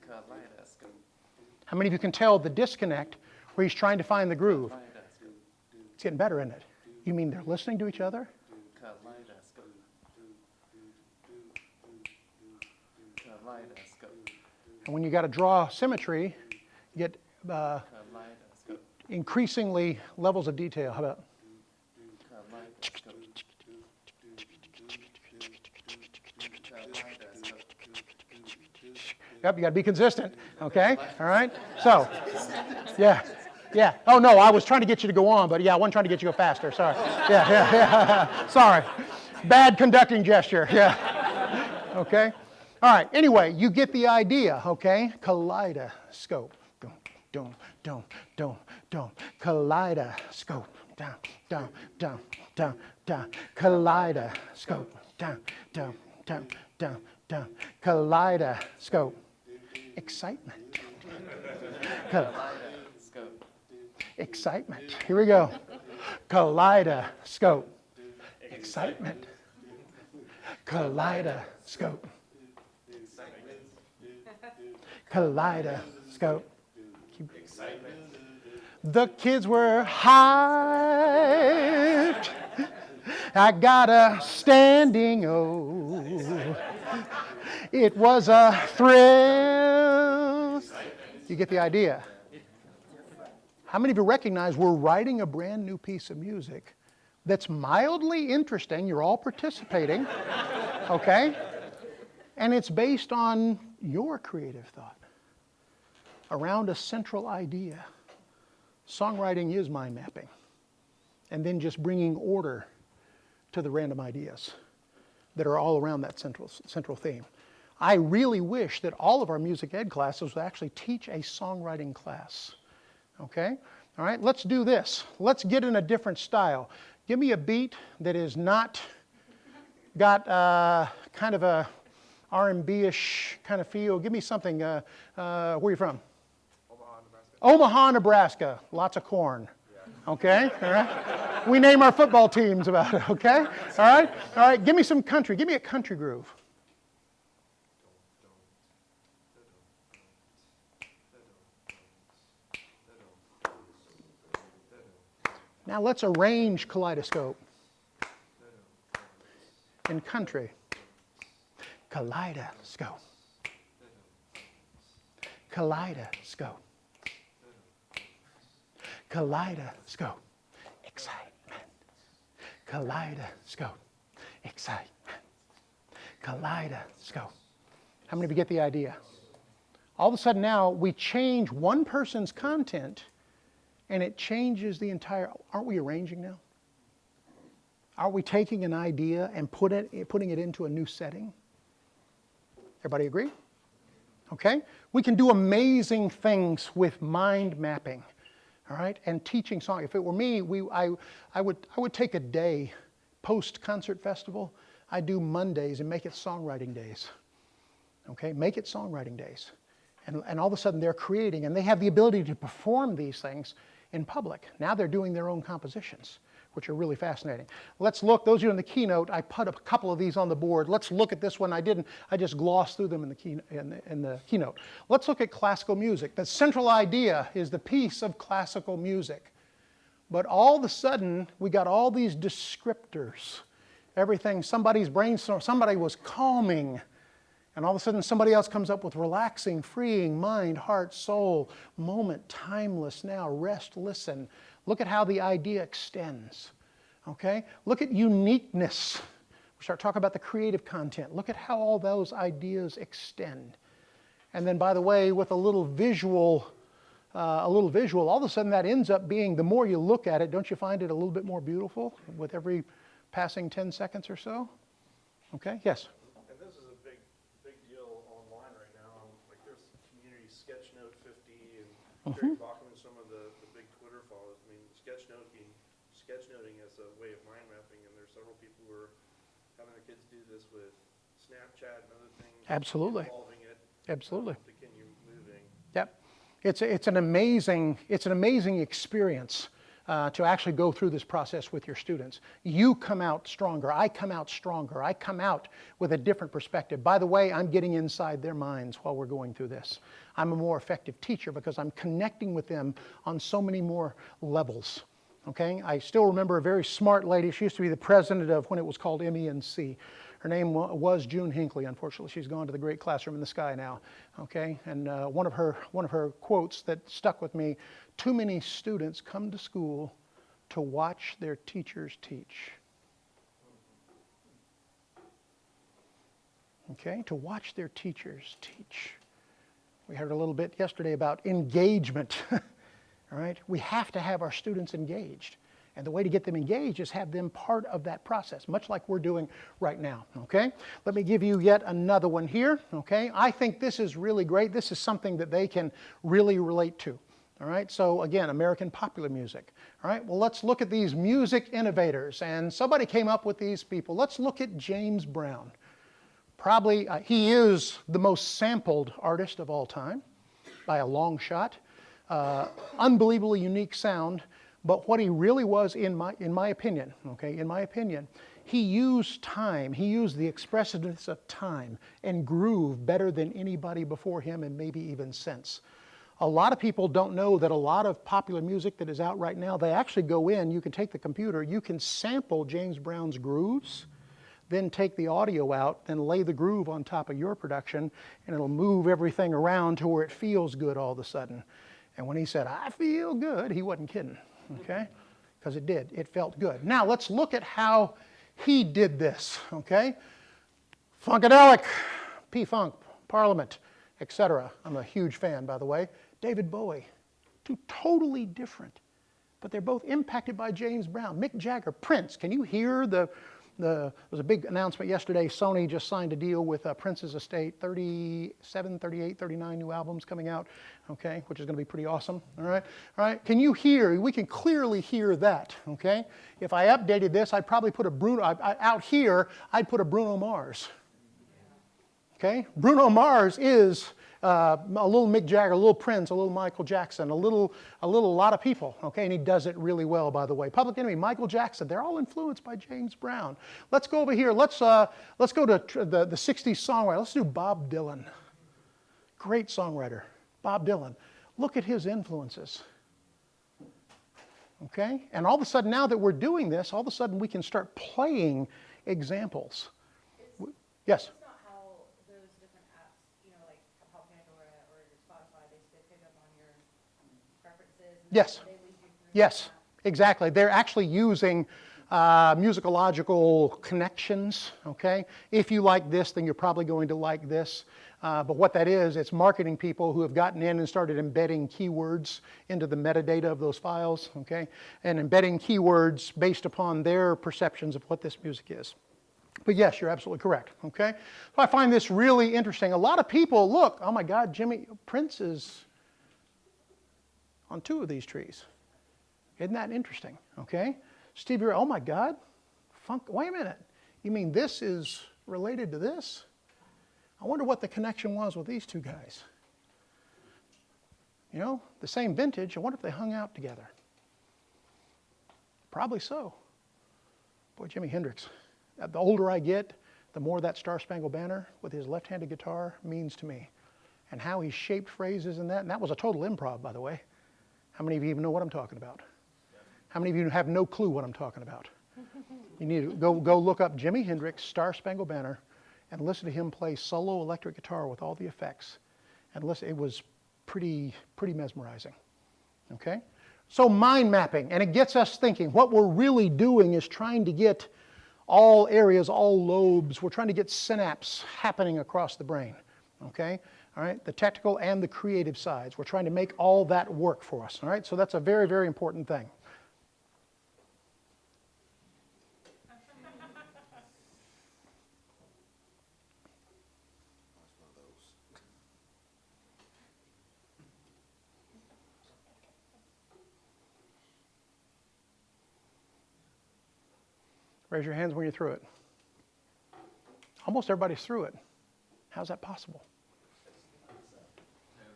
Kaleidoscope. How many of you can tell the disconnect where he's trying to find the groove? Kaleidoscope. It's getting better, isn't it? You mean they're listening to each other? Kaleidoscope. Kaleidoscope. And when you got to draw symmetry, you get Kaleidoscope. increasingly levels of detail. How about? Kaleidoscope. Yep, you got to be consistent. Okay, all right. So, yeah. Oh no, I was trying to get you to go on, but yeah, I wasn't trying to get you to go faster. Sorry. Yeah. Sorry. Bad conducting gesture. Yeah. Okay. All right. Anyway, you get the idea. Okay. Kaleidoscope. Dum, dum, dum, dum. Kaleidoscope. Dum, dum, dum, dum, dum. Kaleidoscope. Dum, dum, dum, dum, dum. Kaleidoscope. Excitement. Kaleidoscope. Excitement. Here we go. Kaleidoscope. Excitement. Kaleidoscope. Kaleidoscope. The kids were hyped. I got a standing O. It was a thrill. You get the idea. How many of you recognize we're writing a brand new piece of music that's mildly interesting? You're all participating, okay? And it's based on your creative thought around a central idea. Songwriting is mind mapping, and then just bringing order to the random ideas that are all around that central theme. I really wish that all of our music ed classes would actually teach a songwriting class. Okay? All right, let's do this. Let's get in a different style. Give me a beat that is not got kind of a R&B-ish kind of feel. Give me something. Where are you from? Omaha, Nebraska. Lots of corn. Okay? All right? We name our football teams about it. Okay? All right? All right, give me some country. Give me a country groove. Now let's arrange kaleidoscope in country. Kaleidoscope. Kaleidoscope. Kaleidoscope. Excitement. Kaleidoscope. Excitement. Kaleidoscope. How many of you get the idea? All of a sudden now we change one person's content and it changes the entire, aren't we arranging now? Aren't we taking an idea and putting it into a new setting? Everybody agree? Okay? We can do amazing things with mind mapping, all right, and teaching song. If it were me, I would take a day post-concert festival. I do Mondays and make it songwriting days. Okay? Make it songwriting days. And all of a sudden they're creating, and they have the ability to perform these things in public. Now they're doing their own compositions, which are really fascinating. Let's look, those of you in the keynote, I put a couple of these on the board. Let's look at this one. I just glossed through them in the keynote. Let's look at classical music. The central idea is the piece of classical music. But all of a sudden, we got all these descriptors. Everything, somebody's brainstorm, somebody was calming. And all of a sudden somebody else comes up with relaxing, freeing, mind, heart, soul, moment, timeless now, rest, listen. Look at how the idea extends, okay? Look at uniqueness. We start talking about the creative content. Look at how all those ideas extend. And then, by the way, with a little visual, all of a sudden that ends up being, the more you look at it, don't you find it a little bit more beautiful with every passing 10 seconds or so? Okay, yes? Jerry Bachman, some of the big Twitter follows. I mean, sketchnoting as a way of mind mapping, and there's several people who are having their kids do this with Snapchat and other things. Absolutely. Evolving it. Absolutely. To continue moving. Yep. It's an amazing experience to actually go through this process with your students. You come out stronger. I come out stronger. I come out with a different perspective. By the way, I'm getting inside their minds while we're going through this. I'm a more effective teacher because I'm connecting with them on so many more levels. Okay? I still remember a very smart lady. She used to be the president of when it was called MENC. Her name was June Hinckley. Unfortunately, she's gone to the great classroom in the sky now. Okay? And one of her quotes that stuck with me, too many students come to school to watch their teachers teach. Okay? To watch their teachers teach. We heard a little bit yesterday about engagement. All right? We have to have our students engaged. And the way to get them engaged is have them part of that process, much like we're doing right now, okay? Let me give you yet another one here, okay? I think this is really great. This is something that they can really relate to, all right? So again, American popular music, all right? Well, let's look at these music innovators. And somebody came up with these people. Let's look at James Brown. Probably, he is the most sampled artist of all time by a long shot. Unbelievably unique sound. But what he really was, in my opinion, okay, in my opinion, he used time, he used the expressiveness of time and groove better than anybody before him and maybe even since. A lot of people don't know that a lot of popular music that is out right now, they actually go in, you can take the computer, you can sample James Brown's grooves, then take the audio out, then lay the groove on top of your production, and it'll move everything around to where it feels good all of a sudden. And when he said, I feel good, he wasn't kidding. Okay? Because it did. It felt good. Now, let's look at how he did this. Okay? Funkadelic, P-Funk, Parliament, etc. I'm a huge fan, by the way. David Bowie. Two totally different. But they're both impacted by James Brown. Mick Jagger, Prince. Can you hear there was a big announcement yesterday. Sony just signed a deal with Prince's estate. 37, 38, 39 new albums coming out, okay, which is going to be pretty awesome, all right? All right, can you hear? We can clearly hear that, okay? If I updated this, I'd probably put a out here, I'd put a Bruno Mars, okay? Bruno Mars is a little Mick Jagger, a little Prince, a little Michael Jackson, a lot of people, okay? And he does it really well, by the way. Public Enemy, Michael Jackson, they're all influenced by James Brown. Let's go over here. Let's go to the 60s songwriter. Let's do Bob Dylan. Great songwriter, Bob Dylan. Look at his influences, okay? And all of a sudden, now that we're doing this, all of a sudden we can start playing examples. Yes? Yes. Yes, exactly. They're actually using musicological connections, okay? If you like this, then you're probably going to like this. But what that is, it's marketing people who have gotten in and started embedding keywords into the metadata of those files, okay? And embedding keywords based upon their perceptions of what this music is. But yes, you're absolutely correct, okay? So I find this really interesting. A lot of people, look, oh my God, Jimmy, Prince is on 2 of these trees. Isn't that interesting, okay? Stevie Ray, oh my God, funk, wait a minute. You mean this is related to this? I wonder what the connection was with these 2 guys. You know, the same vintage, I wonder if they hung out together. Probably so. Boy, Jimi Hendrix. The older I get, the more that Star Spangled Banner with his left-handed guitar means to me. And how he shaped phrases in that. And that was a total improv, by the way. How many of you even know what I'm talking about? How many of you have no clue what I'm talking about? You need to go look up Jimi Hendrix, Star Spangled Banner, and listen to him play solo electric guitar with all the effects. And listen, it was pretty mesmerizing. Okay? So mind mapping, and it gets us thinking. What we're really doing is trying to get all areas, all lobes, we're trying to get synapse happening across the brain. Okay? All right? The technical and the creative sides. We're trying to make all that work for us. All right? So that's a very, very important thing. Raise your hands when you're through it. Almost everybody's through it. How's that possible?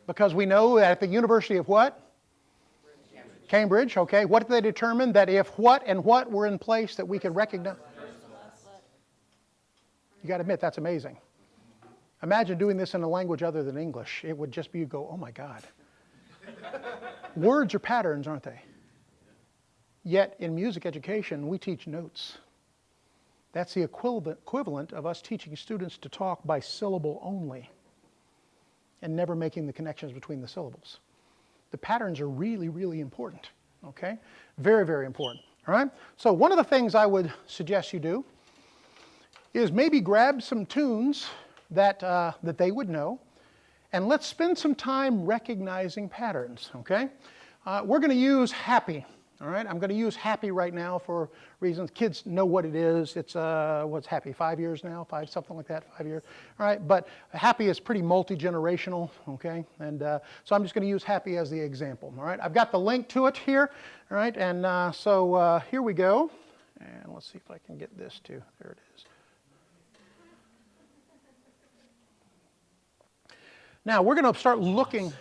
Because we know that at the University of what? Cambridge, okay. What did they determine? That if what and what were in place that we could recognize. You got to admit, that's amazing. Imagine doing this in a language other than English. It would just be, you go, oh my God. Words are patterns, aren't they? Yet in music education, we teach notes. That's the equivalent of us teaching students to talk by syllable only and never making the connections between the syllables. The patterns are really, really important, okay? Very, very important, all right? So one of the things I would suggest you do is maybe grab some tunes that they would know, and let's spend some time recognizing patterns, okay? We're going to use happy. All right, I'm going to use happy right now for reasons. Kids know what it is. It's, what's happy, 5 years now? Something like that, 5 years. All right, but happy is pretty multi-generational, okay? And so I'm just going to use happy as the example, all right? I've got the link to it here, all right? And so here we go. And let's see if I can get this to, there it is. Now, we're going to start looking.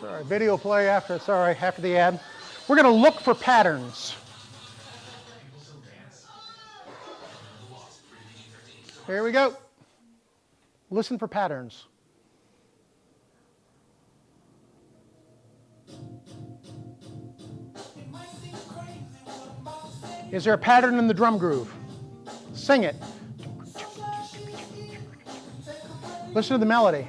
Sorry, video play after the ad. We're going to look for patterns. Here we go. Listen for patterns. Is there a pattern in the drum groove? Sing it. Listen to the melody.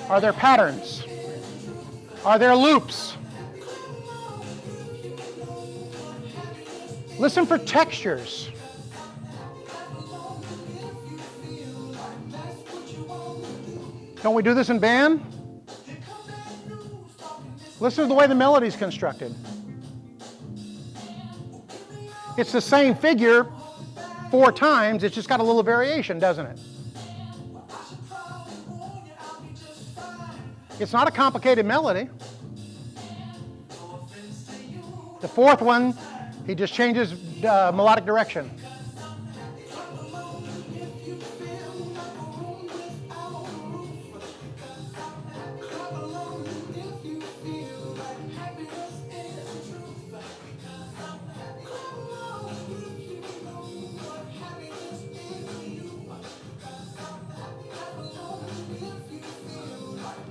Are there patterns? Are there loops? Listen for textures. Don't we do this in band? Listen to the way the melody is constructed. It's the same figure 4 times, it's just got a little variation, doesn't it? It's not a complicated melody. The 4th one, he just changes melodic direction.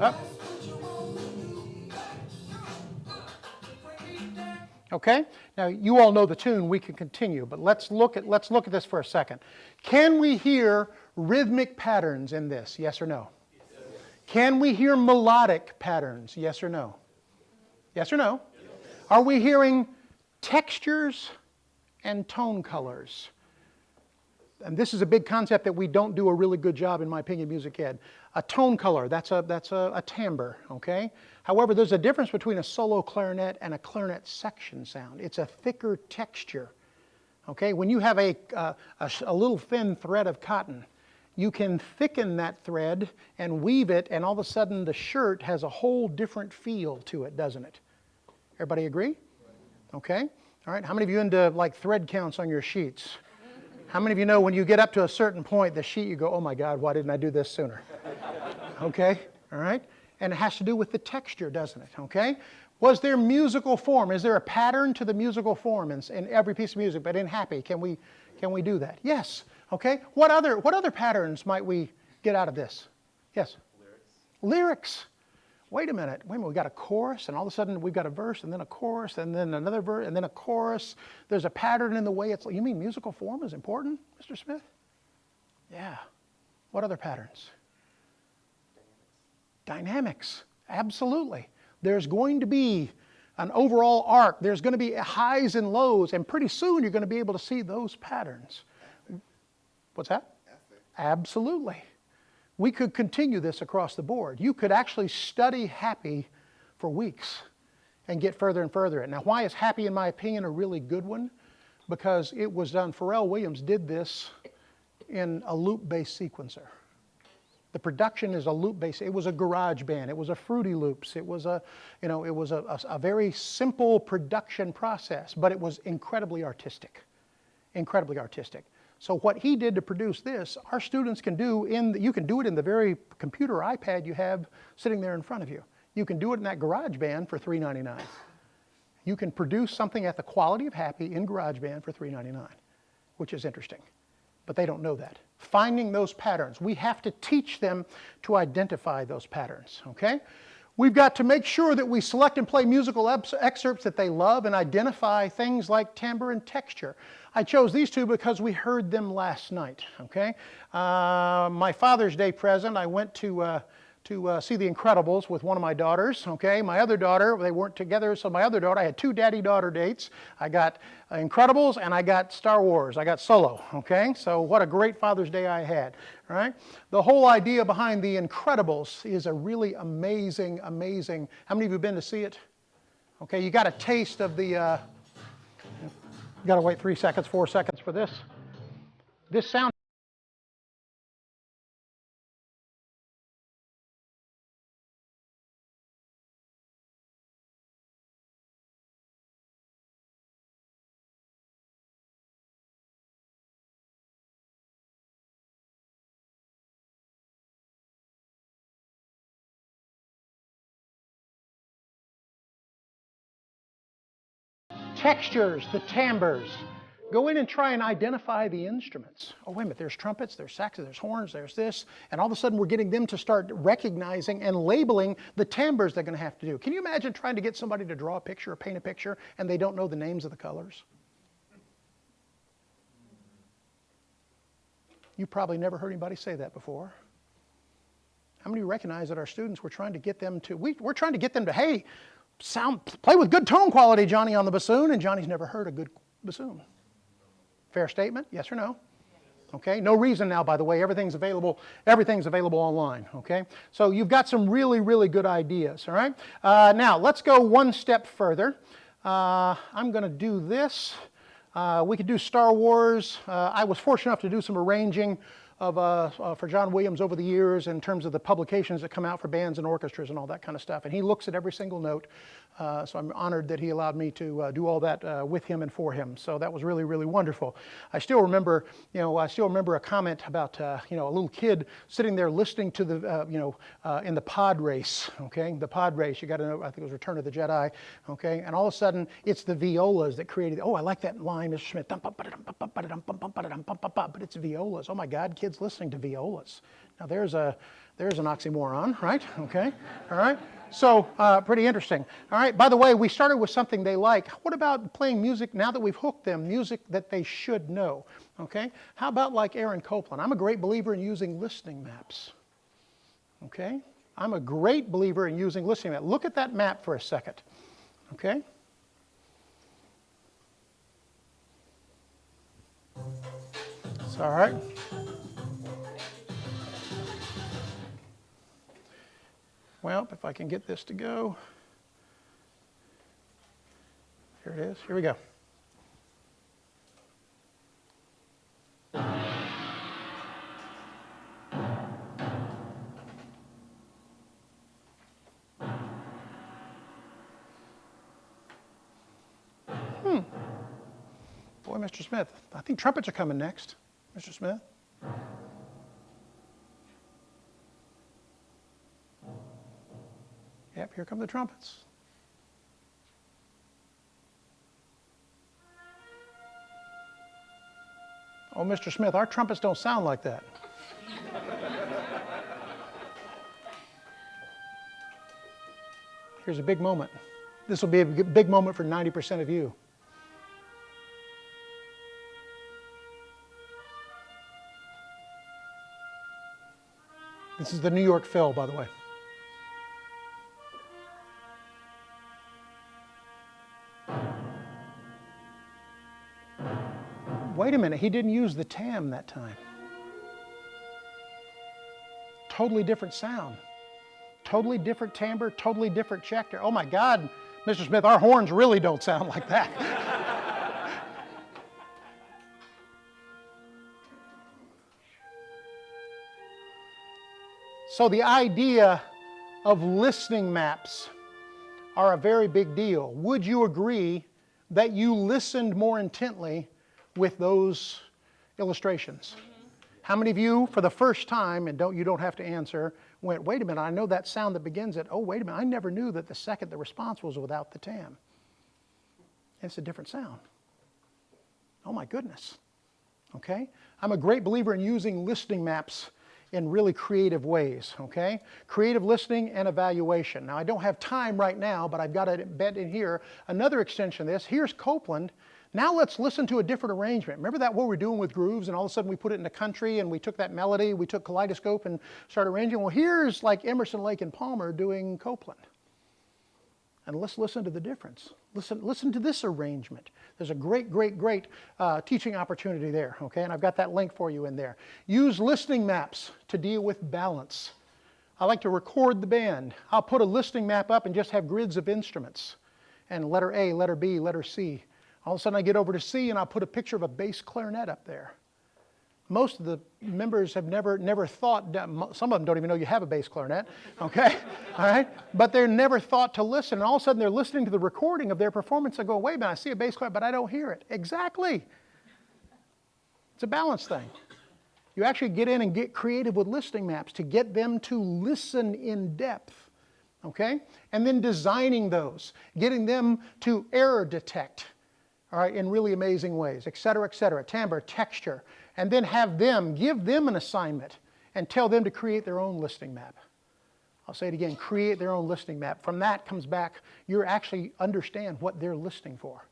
Up. Okay, now you all know the tune, we can continue, but let's look at this for a second. Can we hear rhythmic patterns in this, yes or no? Yes. Can we hear melodic patterns, yes or no? Yes or no? Yes. Are we hearing textures and tone colors? And this is a big concept that we don't do a really good job, in my opinion, music ed. A tone color, that's a timbre, okay? However, there's a difference between a solo clarinet and a clarinet section sound. It's a thicker texture, okay? When you have a little thin thread of cotton, you can thicken that thread and weave it, and all of a sudden the shirt has a whole different feel to it, doesn't it? Everybody agree? Okay? All right, how many of you into like thread counts on your sheets? How many of you know when you get up to a certain point, the sheet, you go, oh my God, why didn't I do this sooner? Okay, all right? And it has to do with the texture, doesn't it? Okay? Was there musical form? Is there a pattern to the musical form in every piece of music? But in Happy, can we do that? Yes. Okay. What other patterns might we get out of this? Yes. Lyrics. Wait a minute. We got a chorus, and all of a sudden we've got a verse, and then a chorus, and then another verse, and then a chorus. There's a pattern in the way it's. You mean musical form is important, Mr. Smith? Yeah. What other patterns? Dynamics. Absolutely. There's going to be an overall arc. There's going to be highs and lows, and pretty soon you're going to be able to see those patterns. What's that? Absolutely. We could continue this across the board. You could actually study Happy for weeks and get further and further. Now, why is Happy, in my opinion, a really good one? Because it was done, Pharrell Williams did this in a loop-based sequencer. The production is a loop-based. It was a garage band. It was a Fruity Loops. It was a very simple production process, but it was incredibly artistic. Incredibly artistic. So what he did to produce this, our students can do you can do it in the very computer iPad you have sitting there in front of you. You can do it in that GarageBand for $3.99. You can produce something at the quality of Happy in GarageBand for $3.99, which is interesting. But they don't know that. Finding those patterns. We have to teach them to identify those patterns, okay? We've got to make sure that we select and play musical excerpts that they love and identify things like timbre and texture. I chose these two because we heard them last night, okay? My Father's Day present, I went to see The Incredibles with one of my daughters, okay? My other daughter, they weren't together, so my other daughter, I had two daddy-daughter dates. I got Incredibles and I got Star Wars. I got Solo, okay? So what a great Father's Day I had, all right? The whole idea behind The Incredibles is a really amazing. How many of you have been to see it? Okay, you got a taste of the, you got to wait 3 seconds, 4 seconds for this. This sound. Textures, the timbres. Go in and try and identify the instruments. Oh, wait a minute, there's trumpets, there's saxes, there's horns, there's this. And all of a sudden we're getting them to start recognizing and labeling the timbres they're going to have to do. Can you imagine trying to get somebody to draw a picture or paint a picture and they don't know the names of the colors? You probably never heard anybody say that before. How many recognize that our students, we're trying to get them to, we're trying to get them to, hey, play with good tone quality, Johnny, on the bassoon, and Johnny's never heard a good bassoon. Fair statement? Yes or no? Okay, no reason now, by the way, everything's available online, okay? So you've got some really good ideas, all right? Now, let's go one step further. I'm going to do this. We could do Star Wars. I was fortunate enough to do some arranging for John Williams over the years in terms of the publications that come out for bands and orchestras and all that kind of stuff. And he looks at every single note. So I'm honored that he allowed me to do all that with him and for him. So that was really, really wonderful. I still remember a comment about, a little kid sitting there listening to the, in the pod race, okay? The pod race, you got to know, I think it was Return of the Jedi, okay? And all of a sudden, it's the violas that created, I like that line, Mr. Smith, but it's violas. Oh my God, kids listening to violas. Now there's an oxymoron, right? Okay, all right. So pretty interesting. All right, by the way, we started with something they like. What about playing music, now that we've hooked them, music that they should know? Okay, how about like Aaron Copland? I'm a great believer in using listening maps. Okay, I'm a great believer in using listening maps. Look at that map for a second. Okay. It's all right. Well, if I can get this to go. Here it is. Here we go. Boy, Mr. Smith, I think trumpets are coming next. Mr. Smith? Yep, here come the trumpets. Oh, Mr. Smith, our trumpets don't sound like that. Here's a big moment. This will be a big moment for 90% of you. This is the New York Phil, by the way. Wait a minute, he didn't use the tam that time. Totally different sound. Totally different timbre, totally different check there. Oh my God, Mr. Smith, our horns really don't sound like that. So the idea of listening maps are a very big deal. Would you agree that you listened more intently with those illustrations? How many of you, for the first time, and you don't have to answer, went, wait a minute, I know that sound that begins at, oh, wait a minute, I never knew that the second the response was without the tam. It's a different sound. Oh my goodness. Okay? I'm a great believer in using listening maps in really creative ways, okay? Creative listening and evaluation. Now, I don't have time right now, but I've got to embed in here another extension of this. Here's Copland. Now let's listen to a different arrangement. Remember that what we're doing with grooves, and all of a sudden we put it into country, and we took that melody, we took kaleidoscope and started arranging. Well, here's like Emerson, Lake, and Palmer doing Copland. And let's listen to the difference. Listen to this arrangement. There's a great teaching opportunity there, okay? And I've got that link for you in there. Use listening maps to deal with balance. I like to record the band. I'll put a listening map up and just have grids of instruments. And letter A, letter B, letter C. All of a sudden I get over to C and I'll put a picture of a bass clarinet up there. Most of the members have never thought, some of them don't even know you have a bass clarinet, okay? All right? But they're never thought to listen. And all of a sudden they're listening to the recording of their performance and go, wait a minute, I see a bass clarinet, but I don't hear it. Exactly. It's a balance thing. You actually get in and get creative with listening maps to get them to listen in depth, okay? And then designing those, getting them to error detect, all right, in really amazing ways, et cetera, timbre, texture, and then give them an assignment and tell them to create their own listening map. I'll say it again, create their own listening map. From that comes back, you actually understand what they're listening for.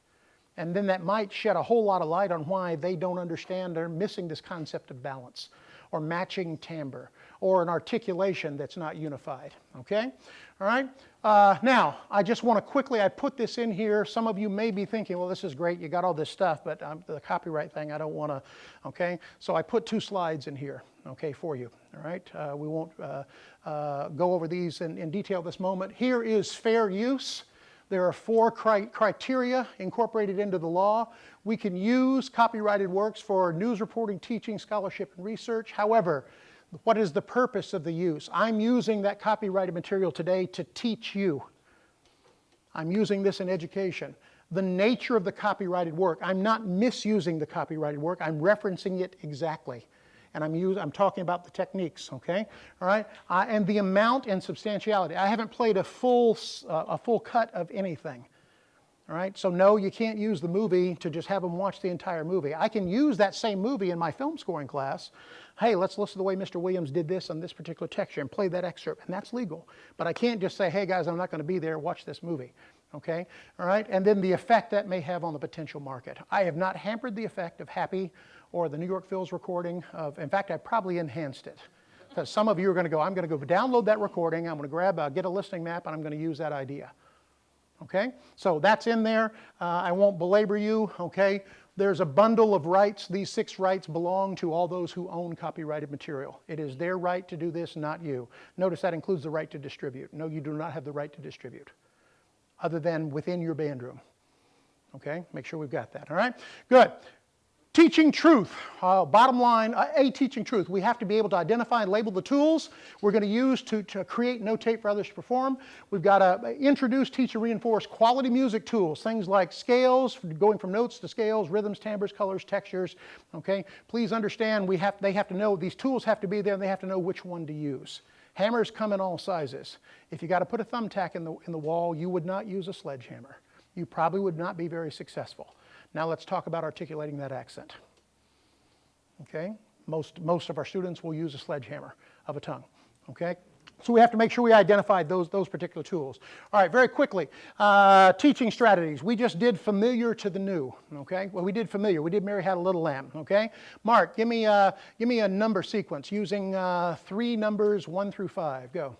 And then that might shed a whole lot of light on why they don't understand, they're missing this concept of balance, or matching timbre, or an articulation that's not unified, okay? All right? Now, I just want to quickly, I put this in here. Some of you may be thinking, well, this is great, you got all this stuff, but the copyright thing, I don't want to, okay? So I put 2 slides in here, okay, for you, all right? We won't go over these in detail this moment. Here is fair use. There are 4 criteria incorporated into the law. We can use copyrighted works for news reporting, teaching, scholarship, and research. However, what is the purpose of the use? I'm using that copyrighted material today to teach you. I'm using this in education. The nature of the copyrighted work. I'm not misusing the copyrighted work. I'm referencing it exactly. And I'm talking about the techniques, okay? All right? And the amount and substantiality. I haven't played a full cut of anything. All right? So no, you can't use the movie to just have them watch the entire movie. I can use that same movie in my film scoring class. Hey, let's listen to the way Mr. Williams did this on this particular texture and play that excerpt, and that's legal. But I can't just say, hey guys, I'm not going to be there, watch this movie. Okay? All right? And then the effect that may have on the potential market. I have not hampered the effect of Happy or the New York Phil's recording of, in fact, I probably enhanced it. Because some of you are going to go, I'm going to go download that recording, I'm going to grab, get a listening map, and I'm going to use that idea. Okay? So that's in there. I won't belabor you. Okay? There's a bundle of rights. These 6 rights belong to all those who own copyrighted material. It is their right to do this, not you. Notice that includes the right to distribute. No, you do not have the right to distribute, other than within your band room. Okay? Make sure we've got that. All right? Good. Teaching truth. Bottom line, teaching truth. We have to be able to identify and label the tools we're going to use to create, notate for others to perform. We've got to introduce, teach, and reinforce quality music tools, things like scales, going from notes to scales, rhythms, timbres, colors, textures. Okay? Please understand, they have to know, these tools have to be there, and they have to know which one to use. Hammers come in all sizes. If you got to put a thumbtack in the wall, you would not use a sledgehammer. You probably would not be very successful. Now let's talk about articulating that accent. Okay? Most of our students will use a sledgehammer of a tongue. Okay? So we have to make sure we identify those particular tools. All right, very quickly. Teaching strategies. We just did familiar to the new. Okay? Well, we did familiar. We did Mary Had a Little Lamb. Okay? Mark, give me a number sequence using 3 numbers 1 through 5. Go.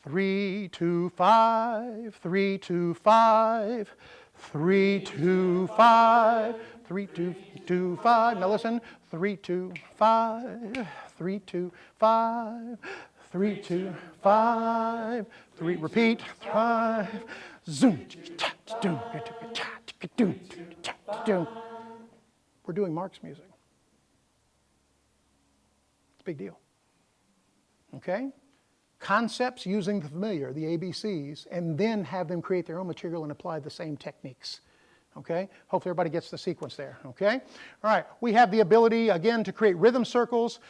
3, 2, 5. 3, 2, 5. 3, 2, 5. 3, 2, 2, 5. Now listen. 3, 2, 5. 3, 2, 5. 3, 2, 5. 3. Repeat. 5. Zoom. We're doing Mark's music. It's a big deal. Okay? Concepts using the familiar, the ABCs, and then have them create their own material and apply the same techniques. Okay? Hopefully everybody gets the sequence there. Okay? All right. We have the ability, again, to create rhythm circles,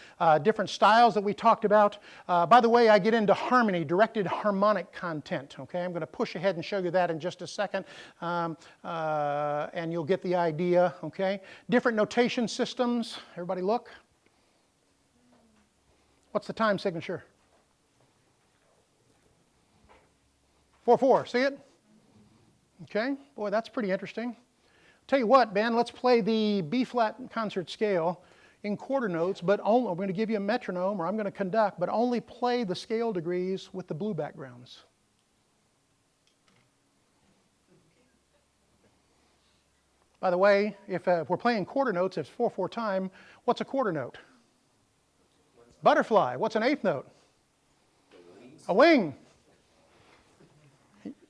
different styles that we talked about. By the way, I get into harmony, directed harmonic content. Okay? I'm going to push ahead and show you that in just a second, and you'll get the idea. Okay? Different notation systems. Everybody look. What's the time signature? 4/4, see it? Okay, boy, that's pretty interesting. Tell you what, Ben, let's play the B-flat concert scale in quarter notes, but only, I'm going to give you a metronome, or I'm going to conduct, but only play the scale degrees with the blue backgrounds. By the way, if we're playing quarter notes, it's 4/4 time, what's a quarter note? Butterfly. What's an eighth note? A wing.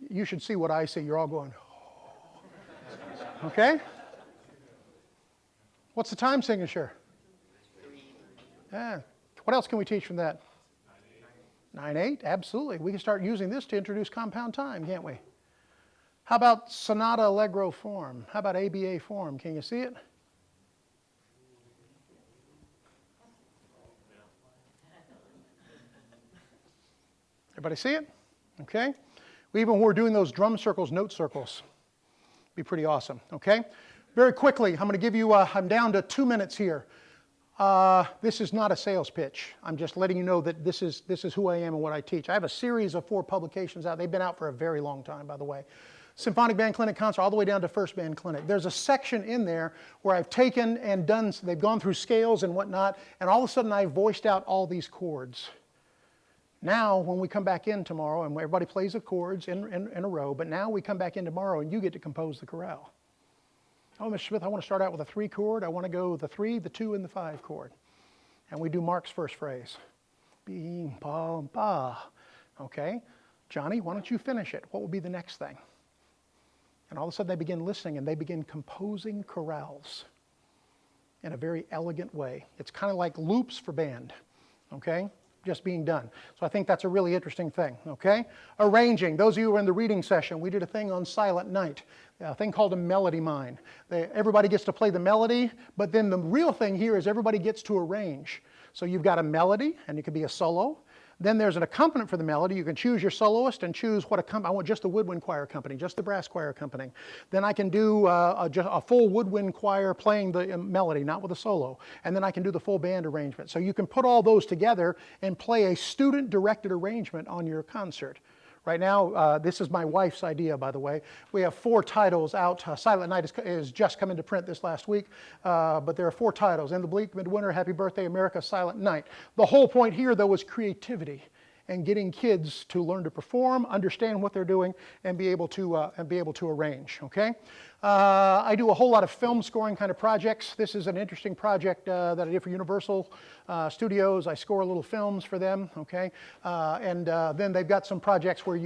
You should see what I see. You're all going, oh. Okay? What's the time signature? 3. Yeah. What else can we teach from that? 9/8. Absolutely. We can start using this to introduce compound time, can't we? How about sonata allegro form? How about ABA form? Can you see it? Everybody see it? Okay. Even when we're doing those drum circles, note circles, be pretty awesome. Okay. Very quickly, I'm going to give you. I'm down to 2 minutes here. This is not a sales pitch. I'm just letting you know that this is who I am and what I teach. I have a series of 4 publications out. They've been out for a very long time, by the way. Symphonic Band Clinic Concert, all the way down to First Band Clinic. There's a section in there where I've taken and done. They've gone through scales and whatnot, and all of a sudden I've voiced out all these chords. Now, when we come back in tomorrow, and everybody plays the chords in a row, but now we come back in tomorrow and you get to compose the chorale. Oh, Mr. Smith, I want to start out with a 3 chord. I want to go the 3, the 2, and the 5 chord. And we do Mark's first phrase. Bing, ba, ba. Okay. Johnny, why don't you finish it? What will be the next thing? And all of a sudden they begin listening and they begin composing chorales in a very elegant way. It's kind of like loops for band. Okay. just being done. So I think that's a really interesting thing, okay? Arranging. Those of you who were in the reading session, we did a thing on Silent Night, a thing called a melody mine. Everybody gets to play the melody, but then the real thing here is everybody gets to arrange. So you've got a melody, and it could be a solo. Then there's an accompaniment for the melody. You can choose your soloist and choose what I want just the woodwind choir company, just the brass choir company. Then I can do a full woodwind choir playing the melody, not with a solo. And then I can do the full band arrangement. So you can put all those together and play a student-directed arrangement on your concert. Right now, this is my wife's idea, by the way. We have 4 titles out. Silent Night is just come into print this last week, but there are 4 titles. In the Bleak Midwinter, Happy Birthday America, Silent Night. The whole point here, though, is creativity and getting kids to learn to perform, understand what they're doing, and be able to arrange, okay? I do a whole lot of film scoring kind of projects. This is an interesting project that I did for Universal Studios. I score little films for them, okay? Then they've got some projects where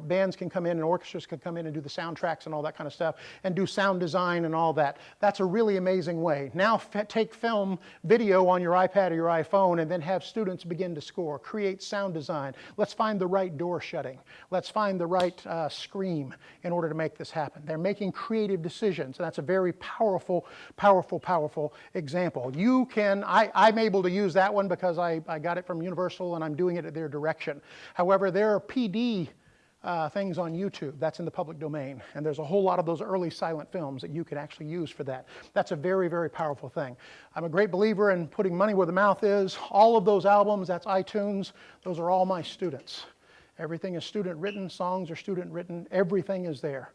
bands can come in and orchestras can come in and do the soundtracks and all that kind of stuff and do sound design and all that. That's a really amazing way. Now take film video on your iPad or your iPhone and then have students begin to score, create sound design. Let's find the right door shutting. Let's find the right scream in order to make this happen. They're making creative decisions. And that's a very powerful, powerful, powerful example. You can, I'm able to use that one because I got it from Universal and I'm doing it at their direction. However, there are PD things on YouTube. That's in the public domain. And there's a whole lot of those early silent films that you can actually use for that. That's a very, very powerful thing. I'm a great believer in putting money where the mouth is. All of those albums, that's iTunes, those are all my students. Everything is student written, songs are student written, everything is there.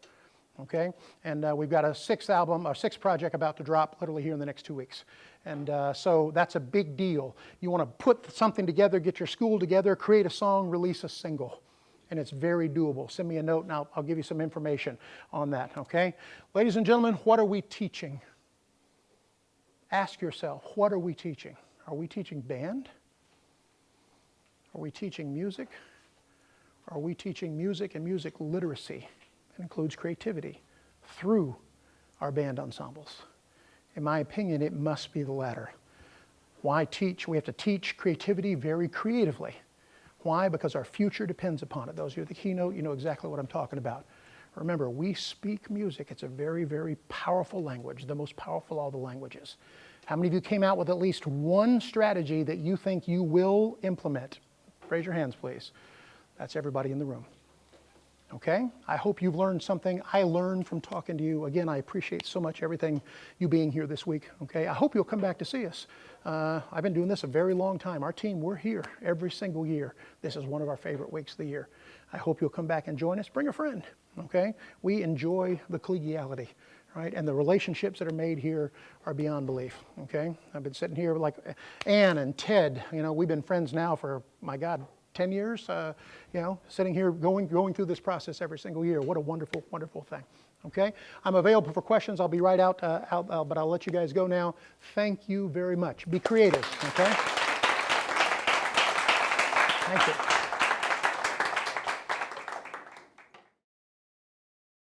Okay, and we've got a 6th project about to drop literally here in the next 2 weeks. And so that's a big deal. You want to put something together, get your school together, create a song, release a single. And it's very doable. Send me a note and I'll give you some information on that, okay? Ladies and gentlemen, what are we teaching? Ask yourself, what are we teaching? Are we teaching band? Are we teaching music? Are we teaching music and music literacy? It includes creativity through our band ensembles. In my opinion, it must be the latter. Why teach? We have to teach creativity very creatively. Why? Because our future depends upon it. Those of you at the keynote, you know exactly what I'm talking about. Remember, we speak music. It's a very, very powerful language, the most powerful of all the languages. How many of you came out with at least one strategy that you think you will implement? Raise your hands, please. That's everybody in the room. Okay? I hope you've learned something. I learned from talking to you. Again, I appreciate so much everything you being here this week. Okay? I hope you'll come back to see us. I've been doing this a very long time. Our team, we're here every single year. This is one of our favorite weeks of the year. I hope you'll come back and join us. Bring a friend. Okay? We enjoy the collegiality, right? And the relationships that are made here are beyond belief. Okay? I've been sitting here like Ann and Ted. You know, we've been friends now for, my God, 10 years, sitting here going through this process every single year. What a wonderful, wonderful thing. Okay? I'm available for questions. I'll be right out, but I'll let you guys go now. Thank you very much. Be creative. Okay? Thank you.